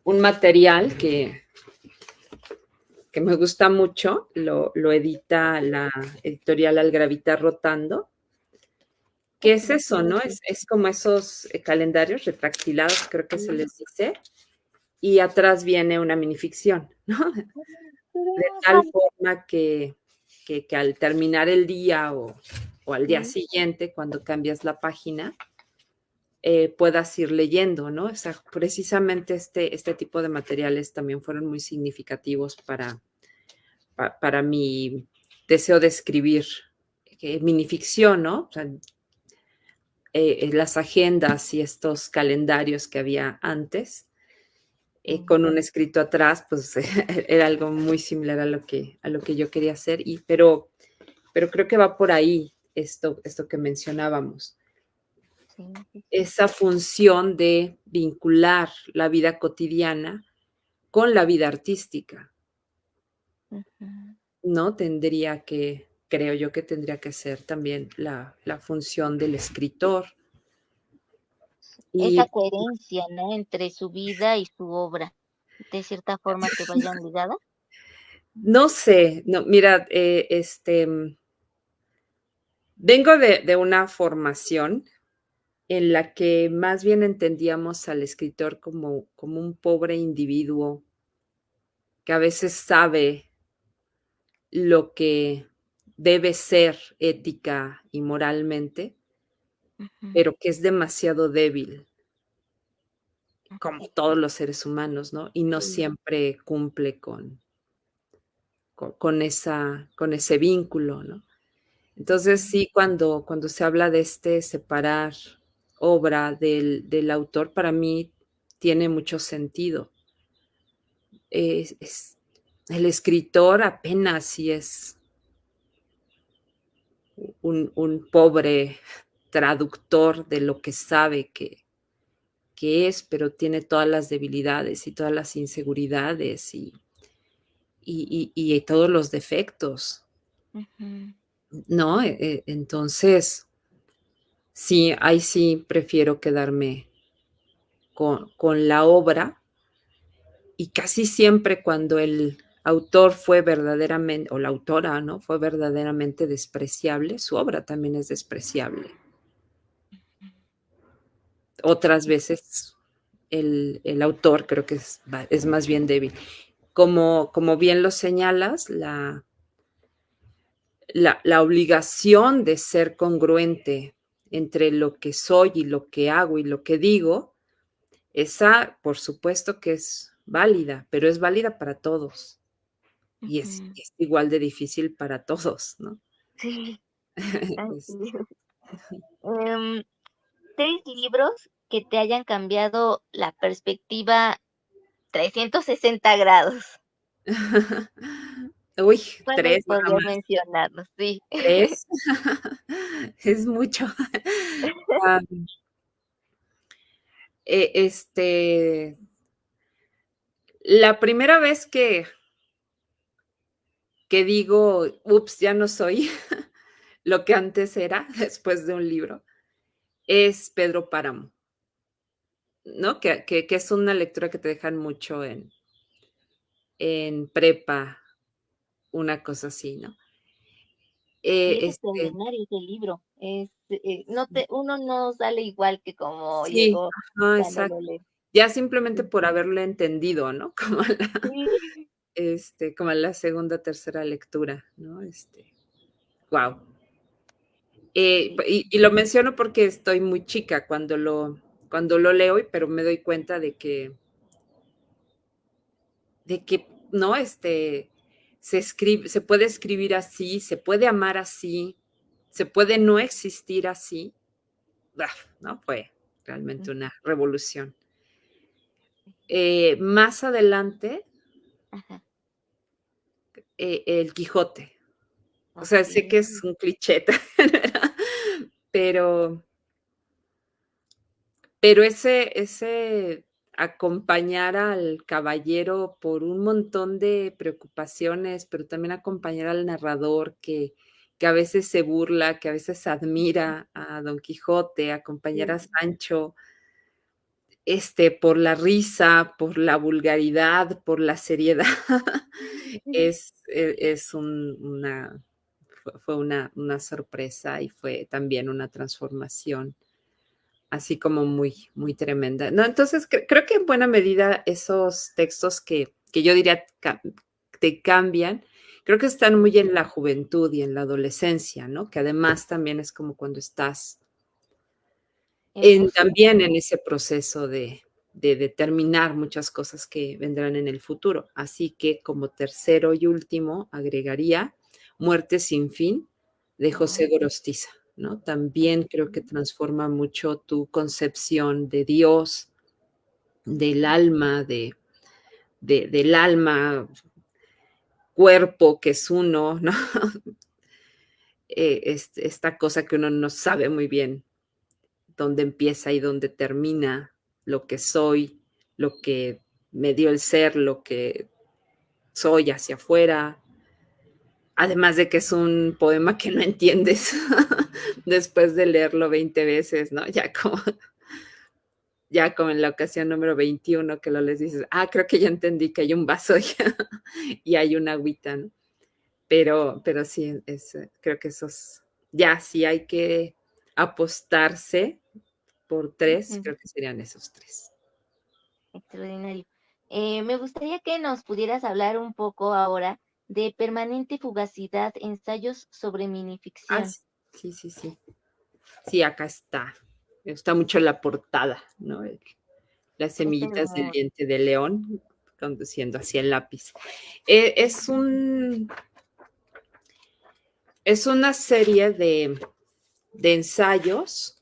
un material que me gusta mucho, lo edita la editorial Algravita Rotando. ¿Qué es eso, no? Es como esos calendarios retractilados, creo que se les dice, y atrás viene una minificción, ¿no? De tal forma que al terminar el día o al día siguiente, cuando cambias la página, puedas ir leyendo, ¿no? O sea, precisamente este tipo de materiales también fueron muy significativos para mi deseo de escribir minificción, ¿no? O sea, las agendas y estos calendarios que había antes, con un escrito atrás, pues era algo muy similar a lo que yo quería hacer, pero creo que va por ahí esto que mencionábamos. sí, sí, sí. Esa función de vincular la vida cotidiana con la vida artística, Ujú. ¿no? Creo yo que tendría que ser también la función del escritor. Esa Y coherencia, ¿no? Entre su vida y su obra, de cierta forma que vayan ligadas. no sé, no, mira, vengo de una formación en la que más bien entendíamos al escritor como un pobre individuo que a veces sabe lo que debe ser ética y moralmente, Ujú, pero que es demasiado débil, como ujú. todos los seres humanos, ¿no? Y no Sí. siempre cumple con ese vínculo, ¿no? Entonces, Ujú, sí, cuando se habla de separar obra del autor, para mí tiene mucho sentido. Es el escritor apenas si es un pobre traductor de lo que sabe que es, pero tiene todas las debilidades y todas las inseguridades y todos los defectos, ujú. ¿no? Entonces, sí, ahí sí prefiero quedarme con la obra y casi siempre cuando el autor fue verdaderamente, o la autora, ¿no? Fue verdaderamente despreciable, su obra también es despreciable. Otras veces el autor creo que es más bien débil. Como bien lo señalas, la obligación de ser congruente entre lo que soy y lo que hago y lo que digo, esa por supuesto que es válida, pero es válida para todos. y Ujú. es igual de difícil para todos, ¿no? Sí, Es así es. Em, 3 libros que te hayan cambiado la perspectiva 360 grados. Uy, ¿Cuáles 3 nada podrías más, mencionarnos? Sí. 3 es mucho. Am, la primera vez que digo: "Ups, ya no soy lo que antes era", después de un libro, es Pedro Páramo, ¿no? Que es una lectura que te dejan mucho en prepa, una cosa así, ¿no? Y es Este extraordinario ese libro. No uno no sale igual que como sí, llegó ajá, cuando lo exacto. lees. Ya simplemente Sí. por haberlo entendido, ¿no? Sí. Como en la segunda, tercera lectura, ¿no? Guau. Sí. Y lo menciono porque estoy muy chica cuando lo leo, pero me doy cuenta de que, ¿no? Se puede escribir así, se puede amar así, se puede no existir así. ¡Ah! ¿No? Fue realmente Ujú. una revolución. Más adelante, Ajá. El Quijote. O sea, sé que es Okey. un cliché, pero Pero ese acompañar al caballero por un montón de preocupaciones, pero también acompañar al narrador que a veces se burla, que a veces admira a Don Quijote, acompañar a Sí. Sancho, por la risa, por la vulgaridad, por la seriedad, es fue una sorpresa y fue también una transformación así como muy, muy tremenda. No, entonces creo que en buena medida esos textos que yo diría te cambian, creo que están muy en la juventud y en la adolescencia, ¿no? Que además también es como cuando estás En búsqueda, también en ¿no? ese proceso de determinar muchas cosas que vendrán en el futuro. Así que como tercero y último agregaría Muerte sin fin de José Oh, Gorostiza, ¿no? También creo que okey. transforma mucho tu concepción de Dios, del Ujú. alma, del alma, cuerpo que es uno, ¿no? Esta cosa que uno no sabe muy bien dónde empieza y dónde termina lo que soy, lo que me dio el ser, lo que soy hacia afuera. Además de que es un poema que no entiendes después de leerlo 20 veces, ¿no? Ya como en la ocasión número 21 que lo les dices, creo que ya entendí que hay un vaso y hay una agüita, ¿no? Pero sí, creo que esos, ya sí hay que apostarse por 3, Ujú. creo que serían esos 3. Extraordinario. Me gustaría que nos pudieras hablar un poco ahora de Permanente Fugacidad, ensayos sobre minificción. Sí, sí, sí, sí. Sí, acá está. Me gusta mucho la portada, ¿no? Las Es semillitas del hermoso. diente de león conduciendo hacia el lápiz. Eh, es un es una serie de ensayos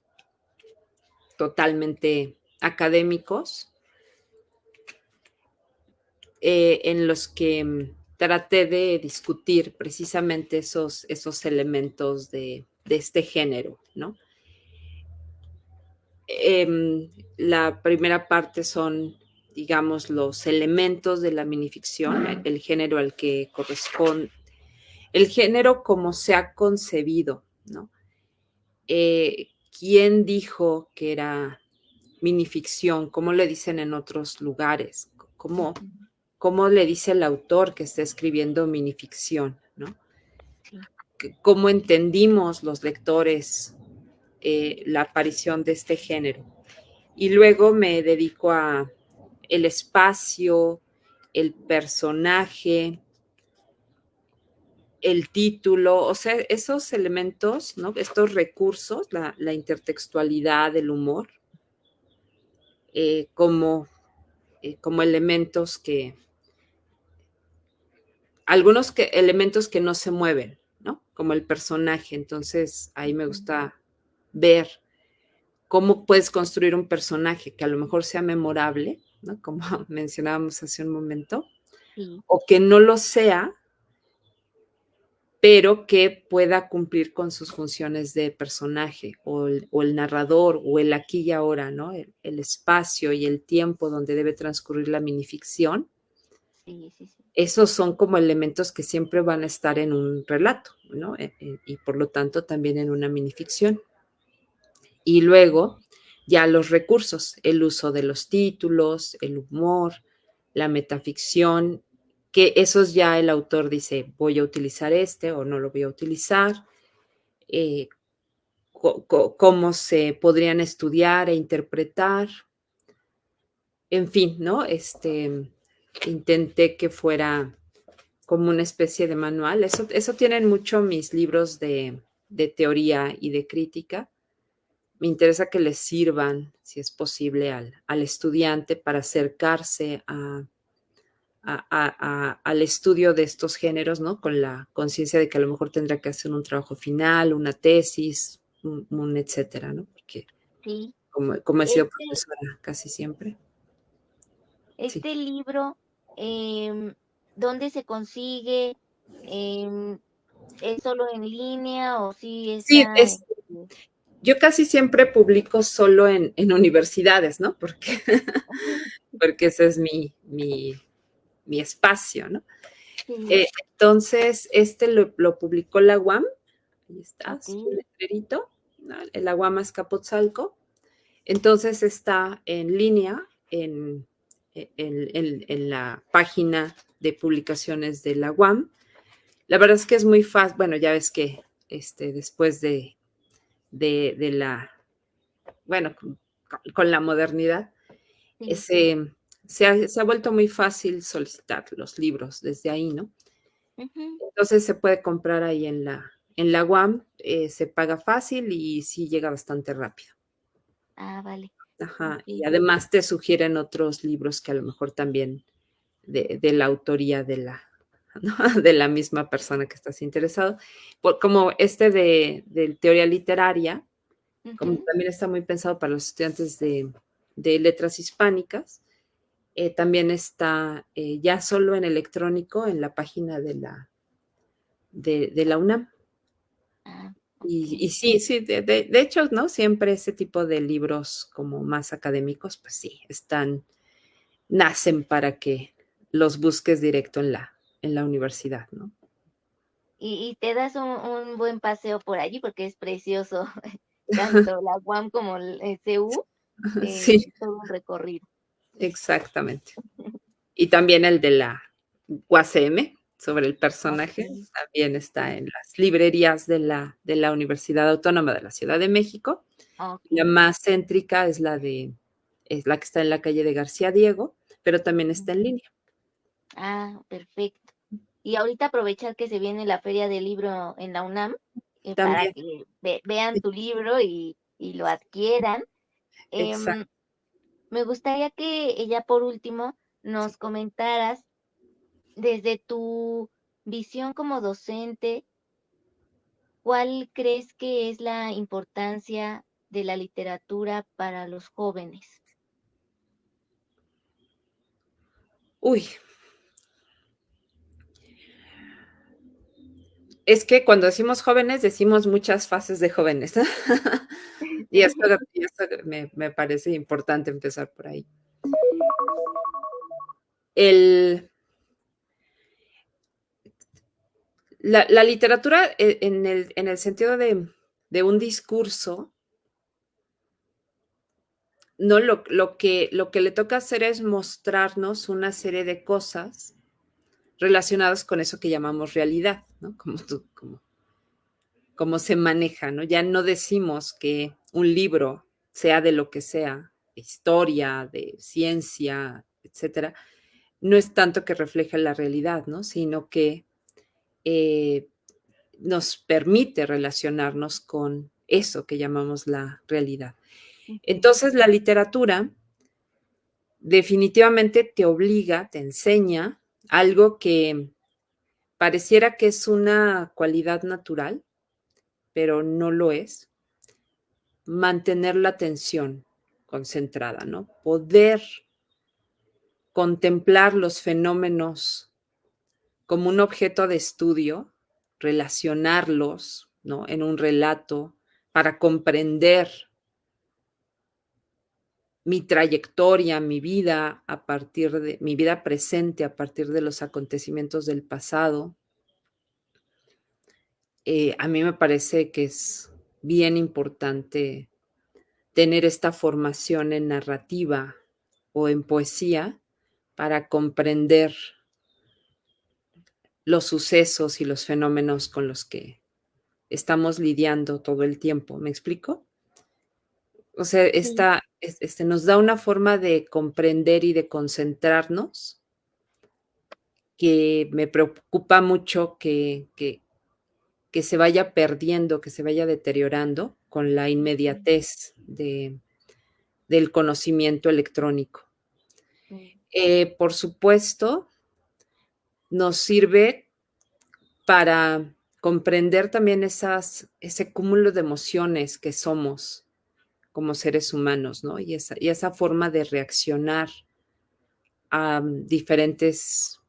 totalmente académicos, en los que traté de discutir precisamente esos elementos de este género, ¿no? La primera parte son, digamos, los elementos de la minificción, el género al que corresponde, el género como se ha concebido, ¿no? ¿Quién dijo que era minificción? ¿Cómo le dicen en otros lugares? Ujú. ¿Cómo le dice el autor que está escribiendo minificción, ¿no? Sí. ¿Cómo entendimos los lectores la aparición de este género? Y luego me dedico a el espacio, el personaje, el título, o sea, esos elementos, ¿no? Estos recursos, la intertextualidad, el humor, como elementos algunos elementos que no se mueven, ¿no? Como el personaje. Entonces, ahí me gusta ver cómo puedes construir un personaje que a lo mejor sea memorable, ¿no? Como mencionábamos hace un momento, Sí, o que no lo sea, pero que pueda cumplir con sus funciones de personaje, o el narrador, o el aquí y ahora, ¿no? El espacio y el tiempo donde debe transcurrir la minificción. sí, sí, sí. Esos son como elementos que siempre van a estar en un relato, ¿no? Y por lo tanto también en una minificción. Y luego ya los recursos, el uso de los títulos, el humor, la metaficción, que esos ya el autor dice, voy a utilizar este o no lo voy a utilizar, eh, cómo se podrían estudiar e interpretar, en fin, ¿no? Intenté que fuera como una especie de manual. Eso tienen mucho mis libros de teoría y de crítica. Me interesa que les sirvan, si es posible, al estudiante para acercarse al estudio de estos géneros, ¿no? Con la conciencia de que a lo mejor tendrá que hacer un trabajo final, una tesis, un etcétera, ¿no? Porque Sí. como he sido Este, profesora casi siempre. Sí. este libro, em, ¿dónde se consigue? Em, ¿Es solo en línea o sí Sí, está? yo casi siempre publico solo en universidades, ¿no? Porque, porque ese es mi espacio, ¿no? Sí, Entonces, lo publicó la UAM, ahí está, ok. su letrerito, ¿no? La UAM Azcapotzalco. Entonces está en línea en la página de publicaciones de la UAM. La verdad es que es muy fácil, bueno, ya ves que después de la, bueno, con la modernidad, Sí, ese, se ha vuelto muy fácil solicitar los libros desde ahí, ¿no? ujú. Entonces se puede comprar ahí en la UAM, se paga fácil y sí llega bastante rápido. Ah, vale. Ajá, Ok. y además te sugieren otros libros que a lo mejor también de la autoría ¿no? de la misma persona que estás interesado. Como de teoría literaria, como Ujú. también está muy pensado para los estudiantes de letras hispánicas, también está ya solo en electrónico en la página de la UNAM. Ah, Y ok. sí, sí, de hecho, ¿no? Siempre ese tipo de libros como más académicos, pues sí, nacen para que los busques directo en la universidad, ¿no? Y te das un buen paseo por allí porque es precioso, tanto la UAM como el CU, Sí, todo un recorrido. exactamente. Y también el de la UACM, sobre el Ok, personaje, también está en las librerías de la Universidad Autónoma de la Ciudad de México. La ok. más céntrica es la que está en la calle de García Diego, pero también está en línea. Ah, perfecto. Y ahorita aprovechar que se viene la Feria del Libro en la UNAM para También, que vean sí, tu libro y lo adquieran. Em, exacto, Me gustaría que ella por último sí. nos comentaras desde tu visión como docente, ¿cuál crees que es la importancia de la literatura para los jóvenes? Uy, es que cuando decimos jóvenes, decimos muchas fases de jóvenes. Y esto me parece importante empezar por ahí. El, la literatura en el sentido de un discurso, no lo que le toca hacer es mostrarnos una serie de cosas relacionadas con eso que llamamos realidad, ¿no? Como se maneja, ¿no? Ya no decimos que un libro sea de lo que sea, de historia, de ciencia, etcétera, no es tanto que refleje la realidad, ¿no? Sino que eh, nos permite relacionarnos con eso que llamamos la realidad. Ujú, Entonces, la literatura definitivamente te obliga, te enseña algo que pareciera que es una cualidad natural, pero no lo es, mantener la atención concentrada, ¿no? Poder contemplar los fenómenos como un objeto de estudio, relacionarlos, ¿no? En un relato para comprender mi trayectoria, mi vida a partir de mi vida presente, a partir de los acontecimientos del pasado. A mí me parece que es bien importante tener esta formación en narrativa o en poesía para comprender los sucesos y los fenómenos con los que estamos lidiando todo el tiempo. ¿Me explico? O sea, Sí, nos da una forma de comprender y de concentrarnos que me preocupa mucho que se vaya perdiendo, que se vaya deteriorando con la inmediatez del conocimiento electrónico. sí, Por supuesto, nos sirve para comprender también ese cúmulo de emociones que somos como seres humanos, ¿no? Y esa forma de reaccionar a diferentes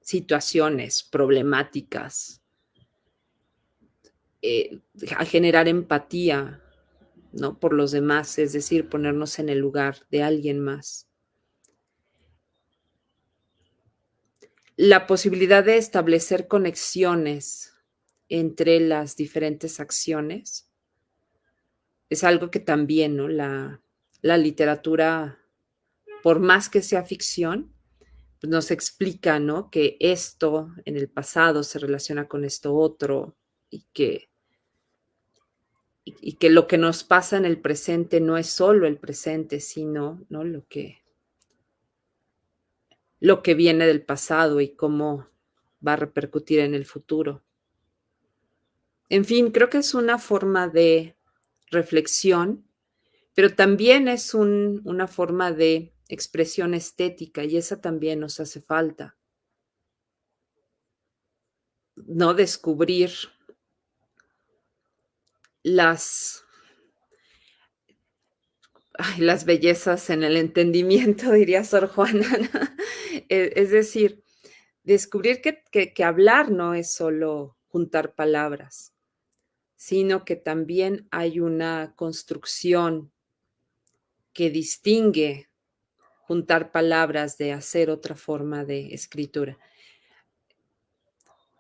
situaciones problemáticas, eh, a generar empatía, ¿no? Por los demás, es decir, ponernos en el lugar de alguien más. La posibilidad de establecer conexiones entre las diferentes acciones es algo que también, ¿no? La literatura, por más que sea ficción, pues nos explica, ¿no? Que esto en el pasado se relaciona con esto otro y y que lo que nos pasa en el presente no es solo el presente, sino, ¿no? Lo que viene del pasado y cómo va a repercutir en el futuro. En fin, creo que es una forma de reflexión, pero también es una forma de expresión estética y esa también nos hace falta, ¿no? Descubrir las, las bellezas en el entendimiento, diría Sor Juana. Es decir, descubrir que hablar no es solo juntar palabras, sino que también hay una construcción que distingue juntar palabras de hacer otra forma de escritura.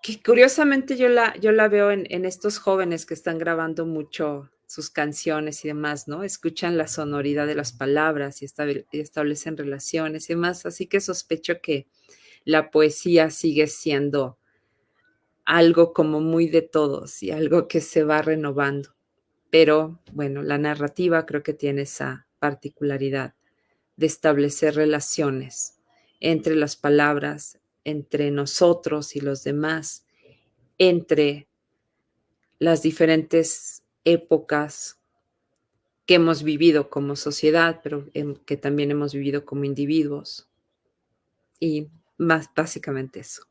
Que curiosamente yo la veo en estos jóvenes que están grabando mucho sus canciones y demás, ¿no? Escuchan la sonoridad de las palabras y establecen relaciones y demás, así que sospecho que la poesía sigue siendo algo como muy de todos y algo que se va renovando. Pero bueno, la narrativa creo que tiene esa particularidad de establecer relaciones entre las palabras, entre nosotros y los demás, entre las diferentes épocas que hemos vivido como sociedad, pero que también hemos vivido como individuos. Y más básicamente eso.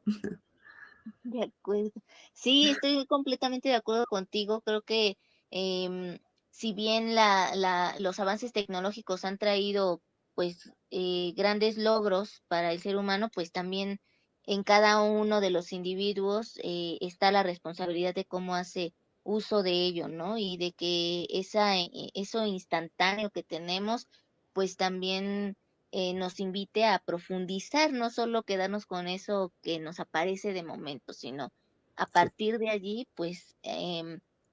de acuerdo. Sí, estoy completamente de acuerdo contigo. Creo que em, si bien los avances tecnológicos han traído pues grandes logros para el ser humano, pues también en cada uno de los individuos está la responsabilidad de cómo hace uso de ello, ¿no? Y de que eso instantáneo que tenemos, pues también nos invite a profundizar, no solo quedarnos con eso que nos aparece de momento, sino a Sí, partir de allí, pues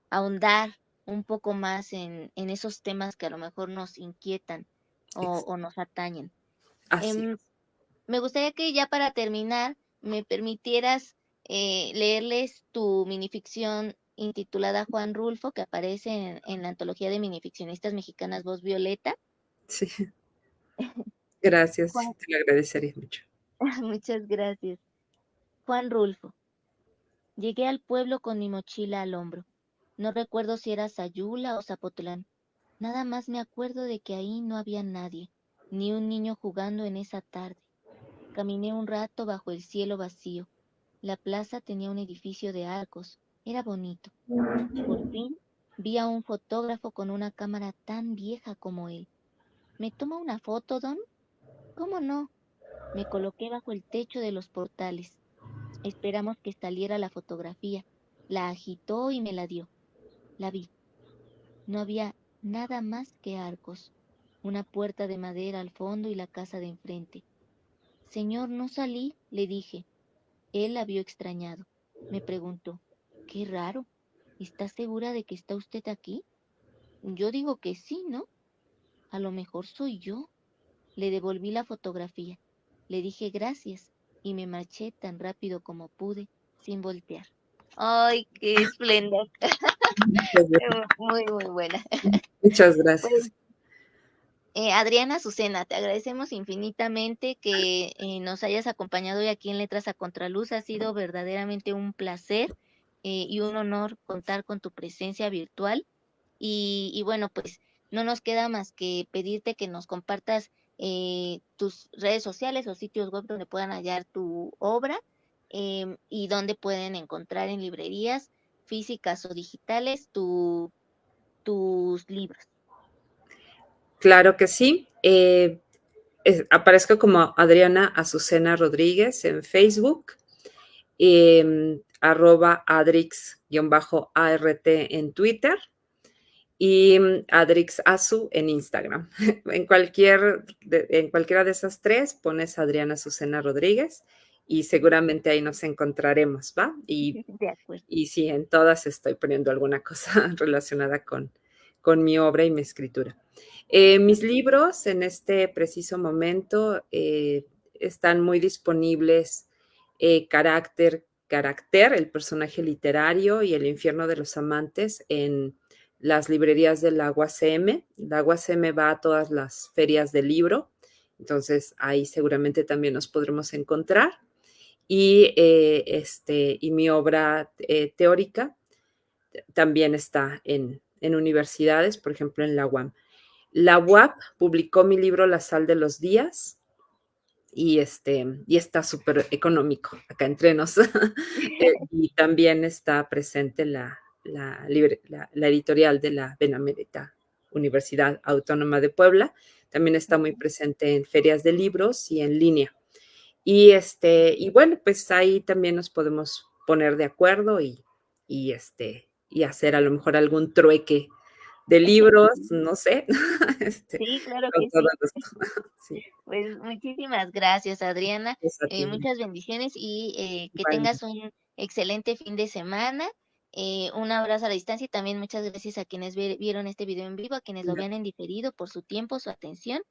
ahondar un poco más en esos temas que a lo mejor nos inquietan o nos atañen. así Em, es. Me gustaría que ya para terminar me permitieras leerles tu minificción intitulada Juan Rulfo, que aparece en la antología de minificcionistas mexicanas Voz Violeta. Sí, gracias, Juan, te lo agradecería mucho. muchas gracias. Juan Rulfo. Llegué al pueblo con mi mochila al hombro. No recuerdo si era Sayula o Zapotlán. Nada más me acuerdo de que ahí no había nadie, ni un niño jugando en esa tarde. Caminé un rato bajo el cielo vacío. La plaza tenía un edificio de arcos. Era bonito. Por fin vi a un fotógrafo con una cámara tan vieja como él. ¿Me toma una foto, Don? ¿Cómo no? Me coloqué bajo el techo de los portales. Esperamos que saliera la fotografía. La agitó y me la dio. La vi. No había nada más que arcos, una puerta de madera al fondo y la casa de enfrente. Señor, no salí, le dije. Él la vio extrañado. Me preguntó, qué raro. ¿Está segura de que está usted aquí? Yo digo que sí, ¿no? A lo mejor soy yo. Le devolví la fotografía. Le dije gracias y me marché tan rápido como pude, sin voltear. ¡Ay, qué esplendor! Muy, muy buena. Muchas Pues, gracias. Adriana Azucena, te agradecemos infinitamente que nos hayas acompañado hoy aquí en Letras a Contraluz. Ha sido verdaderamente un placer y un honor contar con tu presencia virtual. Y bueno, pues no nos queda más que pedirte que nos compartas tus redes sociales o sitios web donde puedan hallar tu obra y donde pueden encontrar en librerías físicas o digitales tus libros. Claro que sí. Aparezco como Adriana Azucena Rodríguez en Facebook, @adrix_art en Twitter y adrixazu en Instagram. En cualquiera de esas tres pones Adriana Azucena Rodríguez y seguramente ahí nos encontraremos, ¿va? De acuerdo. Y sí, en todas estoy poniendo alguna cosa relacionada con mi obra y mi escritura. Mis libros en este preciso momento están muy disponibles. Carácter, el personaje literario y el infierno de los amantes en las librerías de la UACM. La UACM va a todas las ferias del libro, entonces ahí seguramente también nos podremos encontrar. Y mi obra teórica también está en universidades, por ejemplo, en la UAM. La UAP publicó mi libro La sal de los días y está súper económico acá entre nos. Y también está presente la editorial de la Benemérita Universidad Autónoma de Puebla. También está muy presente en ferias de libros y en línea. Y bueno, pues ahí también nos podemos poner de acuerdo y hacer a lo mejor algún trueque de libros, no sé, Sí, claro con que todo sí. gusto. Sí, Pues muchísimas gracias, Adriana. es a ti. Muchas bendiciones y que Igual, tengas un excelente fin de semana. Un abrazo a la distancia y también muchas gracias a quienes vieron este video en vivo, a quienes lo vean en diferido por su tiempo, su atención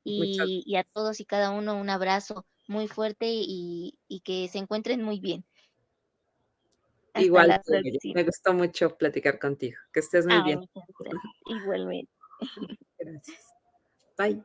muchas, y a todos y cada uno un abrazo muy fuerte y que se encuentren muy bien. Hasta igual la tú, me próxima. gustó mucho platicar contigo. Que estés muy Ay, bien. muchas gracias. Igualmente. Gracias. Bye.